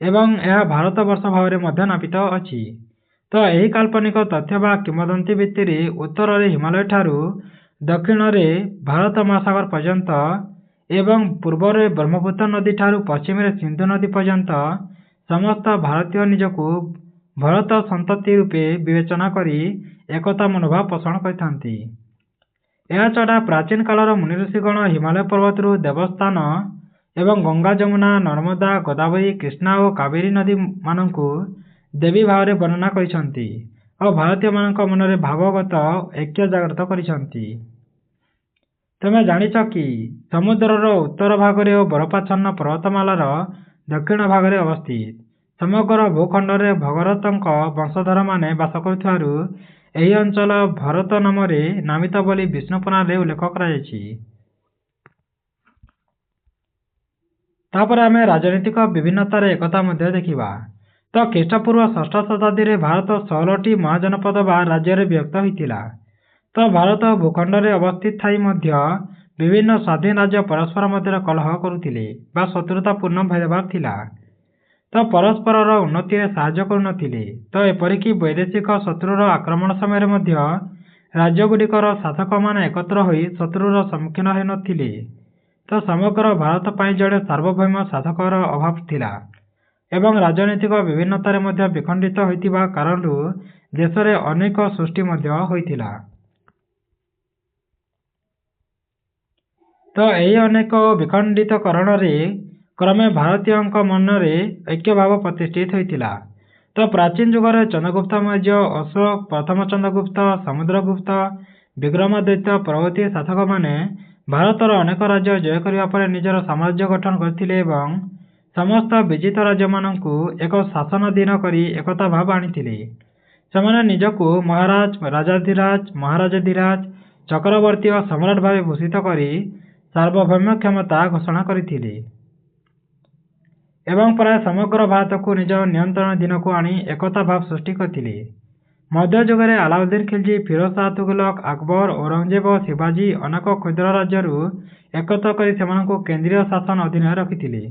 ଏବଂ ଏହା ଭାରତବର୍ଷ ଭାବରେ ମଧ୍ୟ ନାମିତ ଅଛି। ତ ଏହି କାଳ୍ପନିକ ତଥ୍ୟ ବା କିମ୍ବଦନ୍ତୀ ଭିତ୍ତିରେ ଉତ୍ତରରେ ହିମାଳୟ ଠାରୁ ଦକ୍ଷିଣରେ ଭାରତ ମହାସାଗର ପର୍ଯ୍ୟନ୍ତ ଏବଂ ପୂର୍ବରେ ବ୍ରହ୍ମପୁତ୍ର ନଦୀ ଠାରୁ ପଶ୍ଚିମରେ ସିନ୍ଧୁ ନଦୀ ପର୍ଯ୍ୟନ୍ତ ସମସ୍ତ ଭାରତୀୟ ନିଜକୁ ଭରତ ସନ୍ତତି ରୂପେ ବିବେଚନା କରି ଏକତା ମନୋଭାବ ପୋଷଣ କରିଥାନ୍ତି। ଏହାଛଡ଼ା ପ୍ରାଚୀନ କାଳର ମୁନିଋଷିଗଣ ହିମାଳୟ ପର୍ବତରୁ ଦେବସ୍ଥାନ ଏବଂ ଗଙ୍ଗା ଯମୁନା ନର୍ମଦା ଗୋଦାବରୀ କୃଷ୍ଣା ଓ କାବେରୀ ନଦୀମାନଙ୍କୁ ଦେବୀ ଭାବରେ ବର୍ଣ୍ଣନା କରିଛନ୍ତି ଓ ଭାରତୀୟମାନଙ୍କ ମନରେ ଭାବଗତ ଐକ୍ୟ ଜାଗ୍ରତ କରିଛନ୍ତି। ତୁମେ ଜାଣିଛ କି ସମୁଦ୍ରର ଉତ୍ତର ଭାଗରେ ଓ ବରଫାଚ୍ଛନ୍ନ ପର୍ବତମାଳାର ଦକ୍ଷିଣ ଭାଗରେ ଅବସ୍ଥିତ ସମଗ୍ର ଭୂଖଣ୍ଡରେ ଭଗରଥଙ୍କ ବଂଶଧରମାନେ ବାସ କରୁଥିବାରୁ ଏହି ଅଞ୍ଚଳ ଭରତ ନାମରେ ନାମିତ ବୋଲି ବିଷ୍ଣୁ ପୁରାଣରେ ଉଲ୍ଲେଖ କରାଯାଇଛି। ତାପରେ ଆମେ ରାଜନୈତିକ ବିଭିନ୍ନତାର ଏକତା ମଧ୍ୟ ଦେଖିବା। ତ ଖ୍ରୀଷ୍ଟପୂର୍ବ ଷଷ୍ଠ ଶତାବ୍ଦୀରେ ଭାରତ 16ଟି ମହାଜନପଦ ବା ରାଜ୍ୟରେ ବିଭକ୍ତ ହୋଇଥିଲା। ତ ଭାରତ ଭୂଖଣ୍ଡରେ ଅବସ୍ଥିତ ଥାଇ ମଧ୍ୟ ବିଭିନ୍ନ ସ୍ୱାଧୀନ ରାଜ୍ୟ ପରସ୍ପର ମଧ୍ୟରେ କଲହ କରୁଥିଲେ ବା ଶତ୍ରୁତାପୂର୍ଣ୍ଣ ଭେଦଭାବ ଥିଲା। ତ ପରସ୍ପରର ଉନ୍ନତିରେ ସାହାଯ୍ୟ କରୁନଥିଲେ। ତ ଏପରିକି ବୈଦେଶିକ ଶତ୍ରୁର ଆକ୍ରମଣ ସମୟରେ ମଧ୍ୟ ରାଜ୍ୟଗୁଡ଼ିକର ଶାସକମାନେ ଏକତ୍ର ହୋଇ ଶତ୍ରୁର ସମ୍ମୁଖୀନ ହେଉନଥିଲେ। ତ ସମଗ୍ର ଭାରତ ପାଇଁ ଜଣେ ସାର୍ବଭୌମ ଶାସକର ଅଭାବ ଥିଲା ଏବଂ ରାଜନୈତିକ ବିଭିନ୍ନତାରେ ମଧ୍ୟ ବିଖଣ୍ଡିତ ହୋଇଥିବା କାରଣରୁ ଦେଶରେ ଅନେକ ସୃଷ୍ଟି ମଧ୍ୟ ହୋଇଥିଲା। ତ ଏହି ଅନେକ ବିଖଣ୍ଡିତକରଣରେ କ୍ରମେ ଭାରତୀୟଙ୍କ ମନରେ ଐକ୍ୟଭାବ ପ୍ରତିଷ୍ଠିତ ହୋଇଥିଲା। ତ ପ୍ରାଚୀନ ଯୁଗରେ ଚନ୍ଦ୍ରଗୁପ୍ତ ମୌର୍ଯ୍ୟ, ଅଶୋକ, ପ୍ରଥମ ଚନ୍ଦ୍ରଗୁପ୍ତ, ସମୁଦ୍ରଗୁପ୍ତ, ବିକ୍ରମାଦିତ୍ୟ ପ୍ରଭୃତି ଶାସକମାନେ ଭାରତର ଅନେକ ରାଜ୍ୟ ଜୟ କରିବା ପରେ ନିଜର ସାମ୍ରାଜ୍ୟ ଗଠନ କରିଥିଲେ ଏବଂ ସମସ୍ତ ବିଜିତ ରାଜ୍ୟମାନଙ୍କୁ ଏକ ଶାସନାଧୀନ କରି ଏକତା ଭାବ ଆଣିଥିଲେ। ସେମାନେ ନିଜକୁ ମହାରାଜ, ରାଜାଧିରାଜ, ମହାରାଜାଧିରାଜ, ଚକ୍ରବର୍ତ୍ତୀ ଓ ସମ୍ରାଟ ଭାବେ ଭୂଷିତ କରି ସାର୍ବଭୌମ କ୍ଷମତା ଘୋଷଣା କରିଥିଲେ ଏବଂ ପ୍ରାୟ ସମଗ୍ର ଭାରତକୁ ନିଜ ନିୟନ୍ତ୍ରଣାଧୀନକୁ ଆଣି ଏକତା ଭାବ ସୃଷ୍ଟି କରିଥିଲେ। ମଧ୍ୟଯୁଗରେ ଆଲାଉଦ୍ଦିନ ଖିଲଜୀ, ଫିରୋଜ ଶାହ ତୁଗଲକ, ଆକବର, ଔରଙ୍ଗଜେବ ଓ ଶିବାଜୀ ଅନେକ କ୍ଷୁଦ୍ର ରାଜ୍ୟରୁ ଏକତ୍ର କରି ସେମାନଙ୍କୁ କେନ୍ଦ୍ରୀୟ ଶାସନ ଅଧୀନରେ ରଖିଥିଲେ।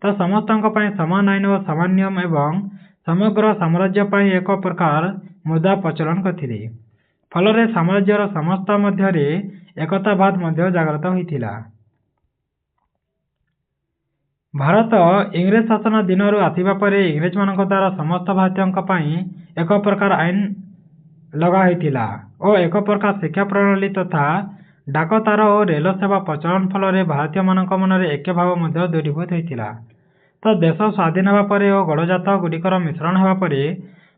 ତ ସମସ୍ତଙ୍କ ପାଇଁ ସମାନ ଆଇନ ଓ ସମାନ ନିୟମ ଏବଂ ସମଗ୍ର ସାମ୍ରାଜ୍ୟ ପାଇଁ ଏକ ପ୍ରକାର ମୁଦ୍ରା ପ୍ରଚଳନ କରିଥିଲେ। ଫଳରେ ସାମ୍ରାଜ୍ୟର ସମସ୍ତ ମଧ୍ୟରେ ଏକତା ଭାବ ମଧ୍ୟ ଜାଗ୍ରତ ହୋଇଥିଲା। ଭାରତ ଇଂରେଜ ଶାସନ ଦିନରୁ ଆସିବା ପରେ ଇଂରେଜମାନଙ୍କ ଦ୍ୱାରା ସମସ୍ତ ଭାରତୀୟଙ୍କ ପାଇଁ ଏକ ପ୍ରକାର ଆଇନ ଲଗା ହୋଇଥିଲା ଓ ଏକ ପ୍ରକାର ଶିକ୍ଷା ପ୍ରଣାଳୀ ତଥା ଡାକତାର ଓ ରେଳ ସେବା ପ୍ରଚଳନ ଫଳରେ ଭାରତୀୟମାନଙ୍କ ମନରେ ଐକ୍ୟ ଭାବ ମଧ୍ୟ ଦୃଢ଼ୀଭୂତ ହୋଇଥିଲା। ତ ଦେଶ ସ୍ୱାଧୀନ ହେବା ପରେ ଓ ଗଡ଼ଜାତ ଗୁଡ଼ିକର ମିଶ୍ରଣ ହେବା ପରେ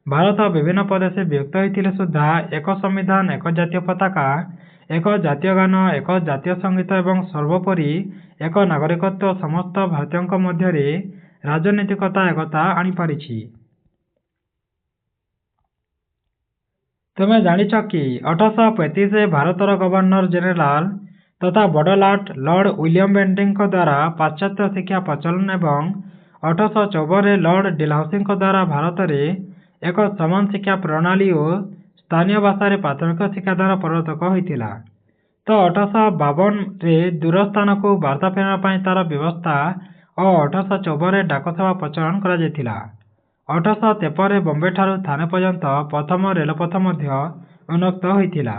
ଭାରତ ବିଭିନ୍ନ ପ୍ରଦେଶରେ ବିଭକ୍ତ ହୋଇଥିଲେ ସୁଦ୍ଧା ଏକ ସମ୍ବିଧାନ, ଏକ ଜାତୀୟ ପତାକା, ଏକ ଜାତୀୟ ଗାନ, ଏକ ଜାତୀୟ ସଙ୍ଗୀତ ଏବଂ ସର୍ବୋପରି ଏକ ନାଗରିକତ୍ୱ ସମସ୍ତ ଭାରତୀୟଙ୍କ ମଧ୍ୟରେ ରାଜନୈତିକତା ଏକତା ଆଣିପାରିଛି। ତୁମେ ଜାଣିଛ କି 1835ରେ ଭାରତର ଗଭର୍ଣ୍ଣର ଜେନେରାଲ ତଥା ବଡ଼ ଲର୍ଡ ୱିଲିୟମ ବେଣ୍ଟିଙ୍କ ଦ୍ୱାରା ପାଶ୍ଚାତ୍ୟ ଶିକ୍ଷା ପ୍ରଚଳନ ଏବଂ 1854ରେ ଲର୍ଡ ଡେଲହାଉସିଙ୍କ ଦ୍ୱାରା ଭାରତରେ ଏକ ସମାନ ଶିକ୍ଷା ପ୍ରଣାଳୀ ଓ ସ୍ଥାନୀୟ ଭାଷାରେ ପ୍ରାଥମିକ ଶିକ୍ଷାଦାନ ପ୍ରବର୍ତ୍ତକ ହୋଇଥିଲା। ତ 1852ରେ ଦୂର ସ୍ଥାନକୁ ବାର୍ତ୍ତା ପ୍ରେରଣ ପାଇଁ ତାର ବ୍ୟବସ୍ଥା ଓ 1854ରେ ଡାକସେବା ପ୍ରଚଳନ କରାଯାଇଥିଲା। 1853ରେ ବମ୍ବେ ଠାରୁ ଥାନେ ପର୍ଯ୍ୟନ୍ତ ପ୍ରଥମ ରେଳପଥ ମଧ୍ୟ ଉନ୍ମୁକ୍ତ ହୋଇଥିଲା।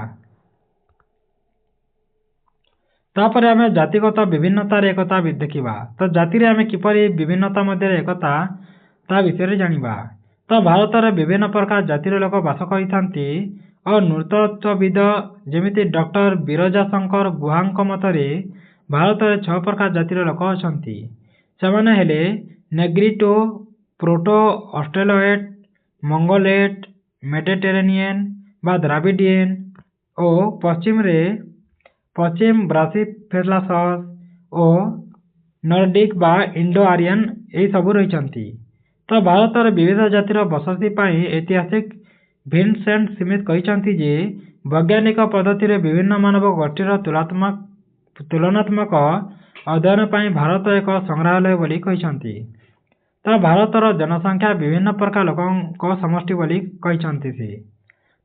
ତାପରେ ଆମେ ଜାତିଗତ ବିଭିନ୍ନତାରେ ଏକତା ଦେଖିବା। ତ ଜାତିରେ ଆମେ କିପରି ବିଭିନ୍ନତା ମଧ୍ୟରେ ଏକତା ତା ବିଷୟରେ ଜାଣିବା। ତ ଭାରତରେ ବିଭିନ୍ନ ପ୍ରକାର ଜାତିର ଲୋକ ବାସ କରିଥାନ୍ତି ଓ ନୃତତ୍ତ୍ୱବିଦ ଯେମିତି ଡକ୍ଟର ବିରଜା ଶଙ୍କର ଗୁହାଙ୍କ ମତରେ ଭାରତରେ 6 ପ୍ରକାର ଜାତିର ଲୋକ ଅଛନ୍ତି। ସେମାନେ ହେଲେ ନେଗ୍ରିଟୋ, ପ୍ରୋଟୋ ଅଷ୍ଟ୍ରେଲଏଡ୍, ମଙ୍ଗୋଲେଡ୍, ମେଡିଟେରେନିଆନ୍ ବା ଦ୍ରାବିଡ଼ିଆନ୍ ଓ ପଶ୍ଚିମ ବ୍ରାସିଫେଲାସସ୍ ଓ ନର୍ଡିକ୍ ବା ଇଣ୍ଡୋ ଆରିଆନ୍ ଏହି ସବୁ ରହିଛନ୍ତି। ତ ଭାରତରେ ବିବିଧ ଜାତିର ବସତି ପାଇଁ ଐତିହାସିକ ଭିନସେଣ୍ଟ ସ୍ମିଥ କହିଛନ୍ତି ଯେ ବୈଜ୍ଞାନିକ ପଦ୍ଧତିରେ ବିଭିନ୍ନ ମାନବ ଗୋଷ୍ଠୀର ତୁଳନାତ୍ମକ ଅଧ୍ୟୟନ ପାଇଁ ଭାରତ ଏକ ସଂଗ୍ରହାଳୟ ବୋଲି କହିଛନ୍ତି। ତ ଭାରତର ଜନସଂଖ୍ୟା ବିଭିନ୍ନ ପ୍ରକାର ଲୋକଙ୍କ ସମଷ୍ଟି ବୋଲି କହିଛନ୍ତି ସେ।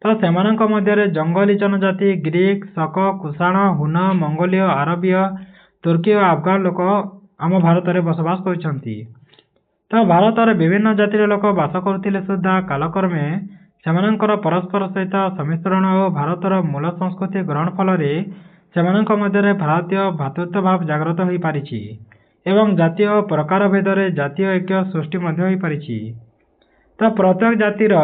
ତ ସେମାନଙ୍କ ମଧ୍ୟରେ ଜଙ୍ଗଲୀ ଜନଜାତି, ଗ୍ରୀକ୍, ଶକ, କୁଷାଣ, ହୁନ, ମଙ୍ଗୋଲୀୟ, ଆରବୀୟ, ତୁର୍କୀ ଓ ଆଫଗାନ ଲୋକ ଆମ ଭାରତରେ ବସବାସ କରୁଛନ୍ତି। ତ ଭାରତରେ ବିଭିନ୍ନ ଜାତିର ଲୋକ ବାସ କରୁଥିଲେ ସୁଦ୍ଧା କାଳକ୍ରମେ ସେମାନଙ୍କର ପରସ୍ପର ସହିତ ସମ୍ମିଶ୍ରଣ ଓ ଭାରତର ମୂଳ ସଂସ୍କୃତି ଗ୍ରହଣ ଫଳରେ ସେମାନଙ୍କ ମଧ୍ୟରେ ଭାରତୀୟ ଭ୍ରାତୃତ୍ୱଭାବ ଜାଗ୍ରତ ହୋଇପାରିଛି ଏବଂ ଜାତୀୟ ପ୍ରକାର ଭେଦରେ ଜାତୀୟ ଐକ୍ୟ ସୃଷ୍ଟି ମଧ୍ୟ ହୋଇପାରିଛି। ତ ପ୍ରତ୍ୟେକ ଜାତିର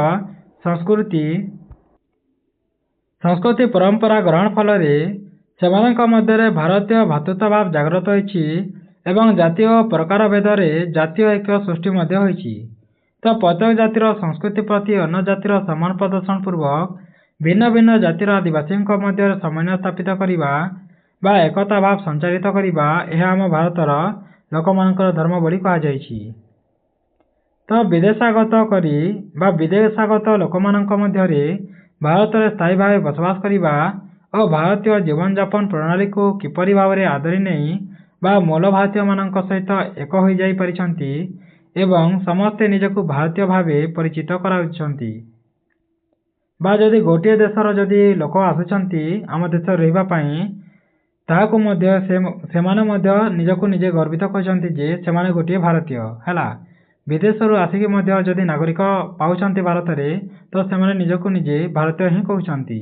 ସଂସ୍କୃତି ପରମ୍ପରା ଗ୍ରହଣ ଫଳରେ ସେମାନଙ୍କ ମଧ୍ୟରେ ଭାରତୀୟ ଭ୍ରାତୃତ୍ୱଭାବ ଜାଗ୍ରତ ହୋଇଛି ଏବଂ ଜାତୀୟ ପ୍ରକାର ଭେଦରେ ଜାତୀୟ ଐକ୍ୟ ସୃଷ୍ଟି ମଧ୍ୟ ହୋଇଛି। ତ ପ୍ରତ୍ୟେକ ଜାତିର ସଂସ୍କୃତି ପ୍ରତି ଅନ୍ୟ ଜାତିର ସମାନ ପ୍ରଦର୍ଶନ ପୂର୍ବକ ଭିନ୍ନ ଭିନ୍ନ ଜାତିର ଆଦିବାସୀଙ୍କ ମଧ୍ୟରେ ସମନ୍ୱୟ ସ୍ଥାପିତ କରିବା ବା ଏକତା ଭାବ ସଞ୍ଚାରିତ କରିବା, ଏହା ଆମ ଭାରତର ଲୋକମାନଙ୍କର ଧର୍ମ ବୋଲି କୁହାଯାଇଛି। ତ ବିଦେଶାଗତ ଲୋକମାନଙ୍କ ମଧ୍ୟରେ ଭାରତରେ ସ୍ଥାୟୀ ଭାବେ ବସବାସ କରିବା ଓ ଭାରତୀୟ ଜୀବନଯାପନ ପ୍ରଣାଳୀକୁ କିପରି ଭାବରେ ଆଦରି ନେଇ ବା ମୂଳ ଭାରତୀୟମାନଙ୍କ ସହିତ ଏକ ହୋଇଯାଇ ପାରିଛନ୍ତି ଏବଂ ସମସ୍ତେ ନିଜକୁ ଭାରତୀୟ ଭାବେ ପରିଚିତ କରାଉଛନ୍ତି। ବା ଯଦି ଗୋଟିଏ ଦେଶର ଯଦି ଲୋକ ଆସୁଛନ୍ତି ଆମ ଦେଶରେ ରହିବା ପାଇଁ, ତାହାକୁ ମଧ୍ୟ ସେମାନେ ମଧ୍ୟ ନିଜକୁ ନିଜେ ଗର୍ବିତ କରୁଛନ୍ତି ଯେ ସେମାନେ ଗୋଟିଏ ଭାରତୀୟ ହେଲା। ବିଦେଶରୁ ଆସିକି ମଧ୍ୟ ଯଦି ନାଗରିକ ପାଉଛନ୍ତି ଭାରତରେ, ତ ସେମାନେ ନିଜକୁ ନିଜେ ଭାରତୀୟ ହିଁ କହୁଛନ୍ତି।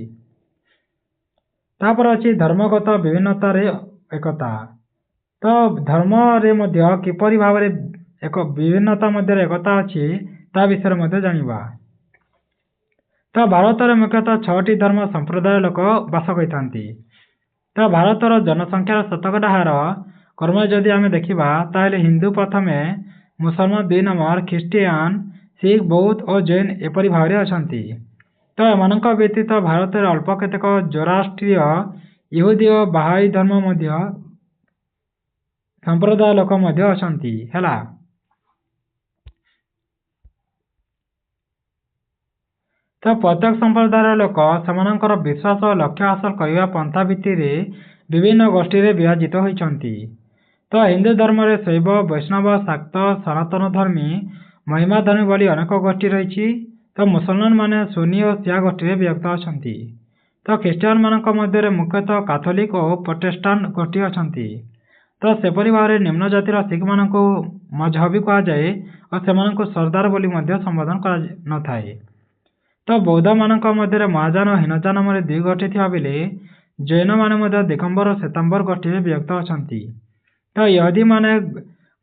ତାପରେ ଅଛି ଧର୍ମଗତ ବିଭିନ୍ନତାରେ ଏକତା। ତ ଧର୍ମରେ ମଧ୍ୟ କିପରି ଭାବରେ ଏକ ବିଭିନ୍ନତା ମଧ୍ୟରେ ଏକତା ଅଛି ତା ବିଷୟରେ ମଧ୍ୟ ଜାଣିବା। ତ ଭାରତରେ ମୁଖ୍ୟତଃ 6ଟି ଧର୍ମ ସମ୍ପ୍ରଦାୟ ଲୋକ ବାସ କରିଥାନ୍ତି। ତ ଭାରତର ଜନସଂଖ୍ୟାର ଶତକଡ଼ା ହାର କ୍ରମେ ଯଦି ଆମେ ଦେଖିବା ତାହେଲେ ହିନ୍ଦୁ ପ୍ରଥମେ, ମୁସଲମାନ 2 ନମ୍ବର, ଖ୍ରୀଷ୍ଟିଆନ, ଶିଖ, ବୌଦ୍ଧ ଓ ଜୈନ ଏପରି ଭାବରେ ଅଛନ୍ତି। ତ ଏମାନଙ୍କ ବ୍ୟତୀତ ଭାରତରେ ଅଳ୍ପ କେତେକ ଜୋରାଷ୍ଟ୍ରୀୟ, ଇହୁଦୀ ଓ ବାହାଇ ଧର୍ମ ମଧ୍ୟ ସମ୍ପ୍ରଦାୟ ଲୋକ ମଧ୍ୟ ଅଛନ୍ତି ହେଲା। ତ ପ୍ରତ୍ୟେକ ସମ୍ପ୍ରଦାୟର ଲୋକ ସେମାନଙ୍କର ବିଶ୍ୱାସ ଓ ଲକ୍ଷ୍ୟ ହାସଲ କରିବା ପନ୍ଥା ଭିତ୍ତିରେ ବିଭିନ୍ନ ଗୋଷ୍ଠୀରେ ବିଭାଜିତ ହୋଇଛନ୍ତି। ତ ହିନ୍ଦୁ ଧର୍ମରେ ଶୈବ, ବୈଷ୍ଣବ, ଶାକ୍ତ, ସନାତନ ଧର୍ମୀ, ମହିମା ଧର୍ମୀ ଭଳି ଅନେକ ଗୋଷ୍ଠୀ ରହିଛି। ତ ମୁସଲମାନ ମାନେ ସୁନ୍ନି ଓ ଶିଆ ଗୋଷ୍ଠୀରେ ବିଭକ୍ତ ଅଛନ୍ତି। ତ ଖ୍ରୀଷ୍ଟିଆନମାନଙ୍କ ମଧ୍ୟରେ ମୁଖ୍ୟତଃ କାଥୋଲିକ ଓ ପ୍ରୋଟେଷ୍ଟାଣ୍ଟ ଗୋଷ୍ଠୀ ଅଛନ୍ତି। ତ ସେପରି ଭାବରେ ନିମ୍ନ ଜାତିର ଶିଖମାନଙ୍କୁ ମଜହବୀ କୁହାଯାଏ ଓ ସେମାନଙ୍କୁ ସର୍ଦ୍ଦାର ବୋଲି ମଧ୍ୟ ସମ୍ବୋଧନ କରାନଥାଏ। ତ ବୌଦ୍ଧମାନଙ୍କ ମଧ୍ୟରେ ମହାଯାନ ଓ ହୀନଯାନ ନାମରେ 2 ଗୋଷ୍ଠୀ ଥିବା ବେଳେ ଜୈନମାନେ ମଧ୍ୟ ଦିଗମ୍ବର ଓ ଶ୍ଵେତାମ୍ବର ଗୋଷ୍ଠୀରେ ବିଭକ୍ତ ଅଛନ୍ତି। ତ ଇହୁଦୀମାନେ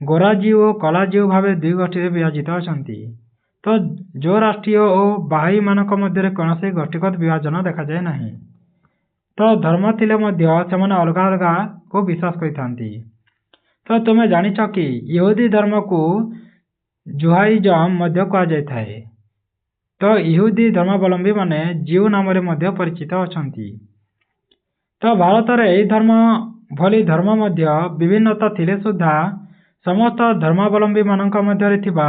ଗୋରା ଜିଉ ଓ କଳା ଜିଉ ଭାବେ 2 ଗୋଷ୍ଠୀରେ ବିଭାଜିତ ଅଛନ୍ତି। ତ ଜୋରାଷ୍ଟ୍ରୀୟ ଓ ବାହାଇମାନଙ୍କ ମଧ୍ୟରେ କୌଣସି ଗୋଷ୍ଠୀଗତ ବିଭାଜନ ଦେଖାଯାଏ ନାହିଁ। ତ ଧର୍ମ ଥିଲେ ମଧ୍ୟ ସେମାନେ ଅଲଗା ଅଲଗାକୁ ବିଶ୍ୱାସ କରିଥାନ୍ତି। ତ ତୁମେ ଜାଣିଛ କି ଇହୁଦୀ ଧର୍ମକୁ ଜୁହାଇଜମ ମଧ୍ୟ କୁହାଯାଇଥାଏ। ତ ଇହୁଦୀ ଧର୍ମାବଲମ୍ବୀମାନେ ଜିଉ ନାମରେ ମଧ୍ୟ ପରିଚିତ ଅଛନ୍ତି। ତ ଭାରତରେ ଏହି ଧର୍ମ ଭଳି ଧର୍ମ ମଧ୍ୟ ବିଭିନ୍ନତା ଥିଲେ ସୁଦ୍ଧା ସମସ୍ତ ଧର୍ମାବଲମ୍ବୀମାନଙ୍କ ମଧ୍ୟରେ ଥିବା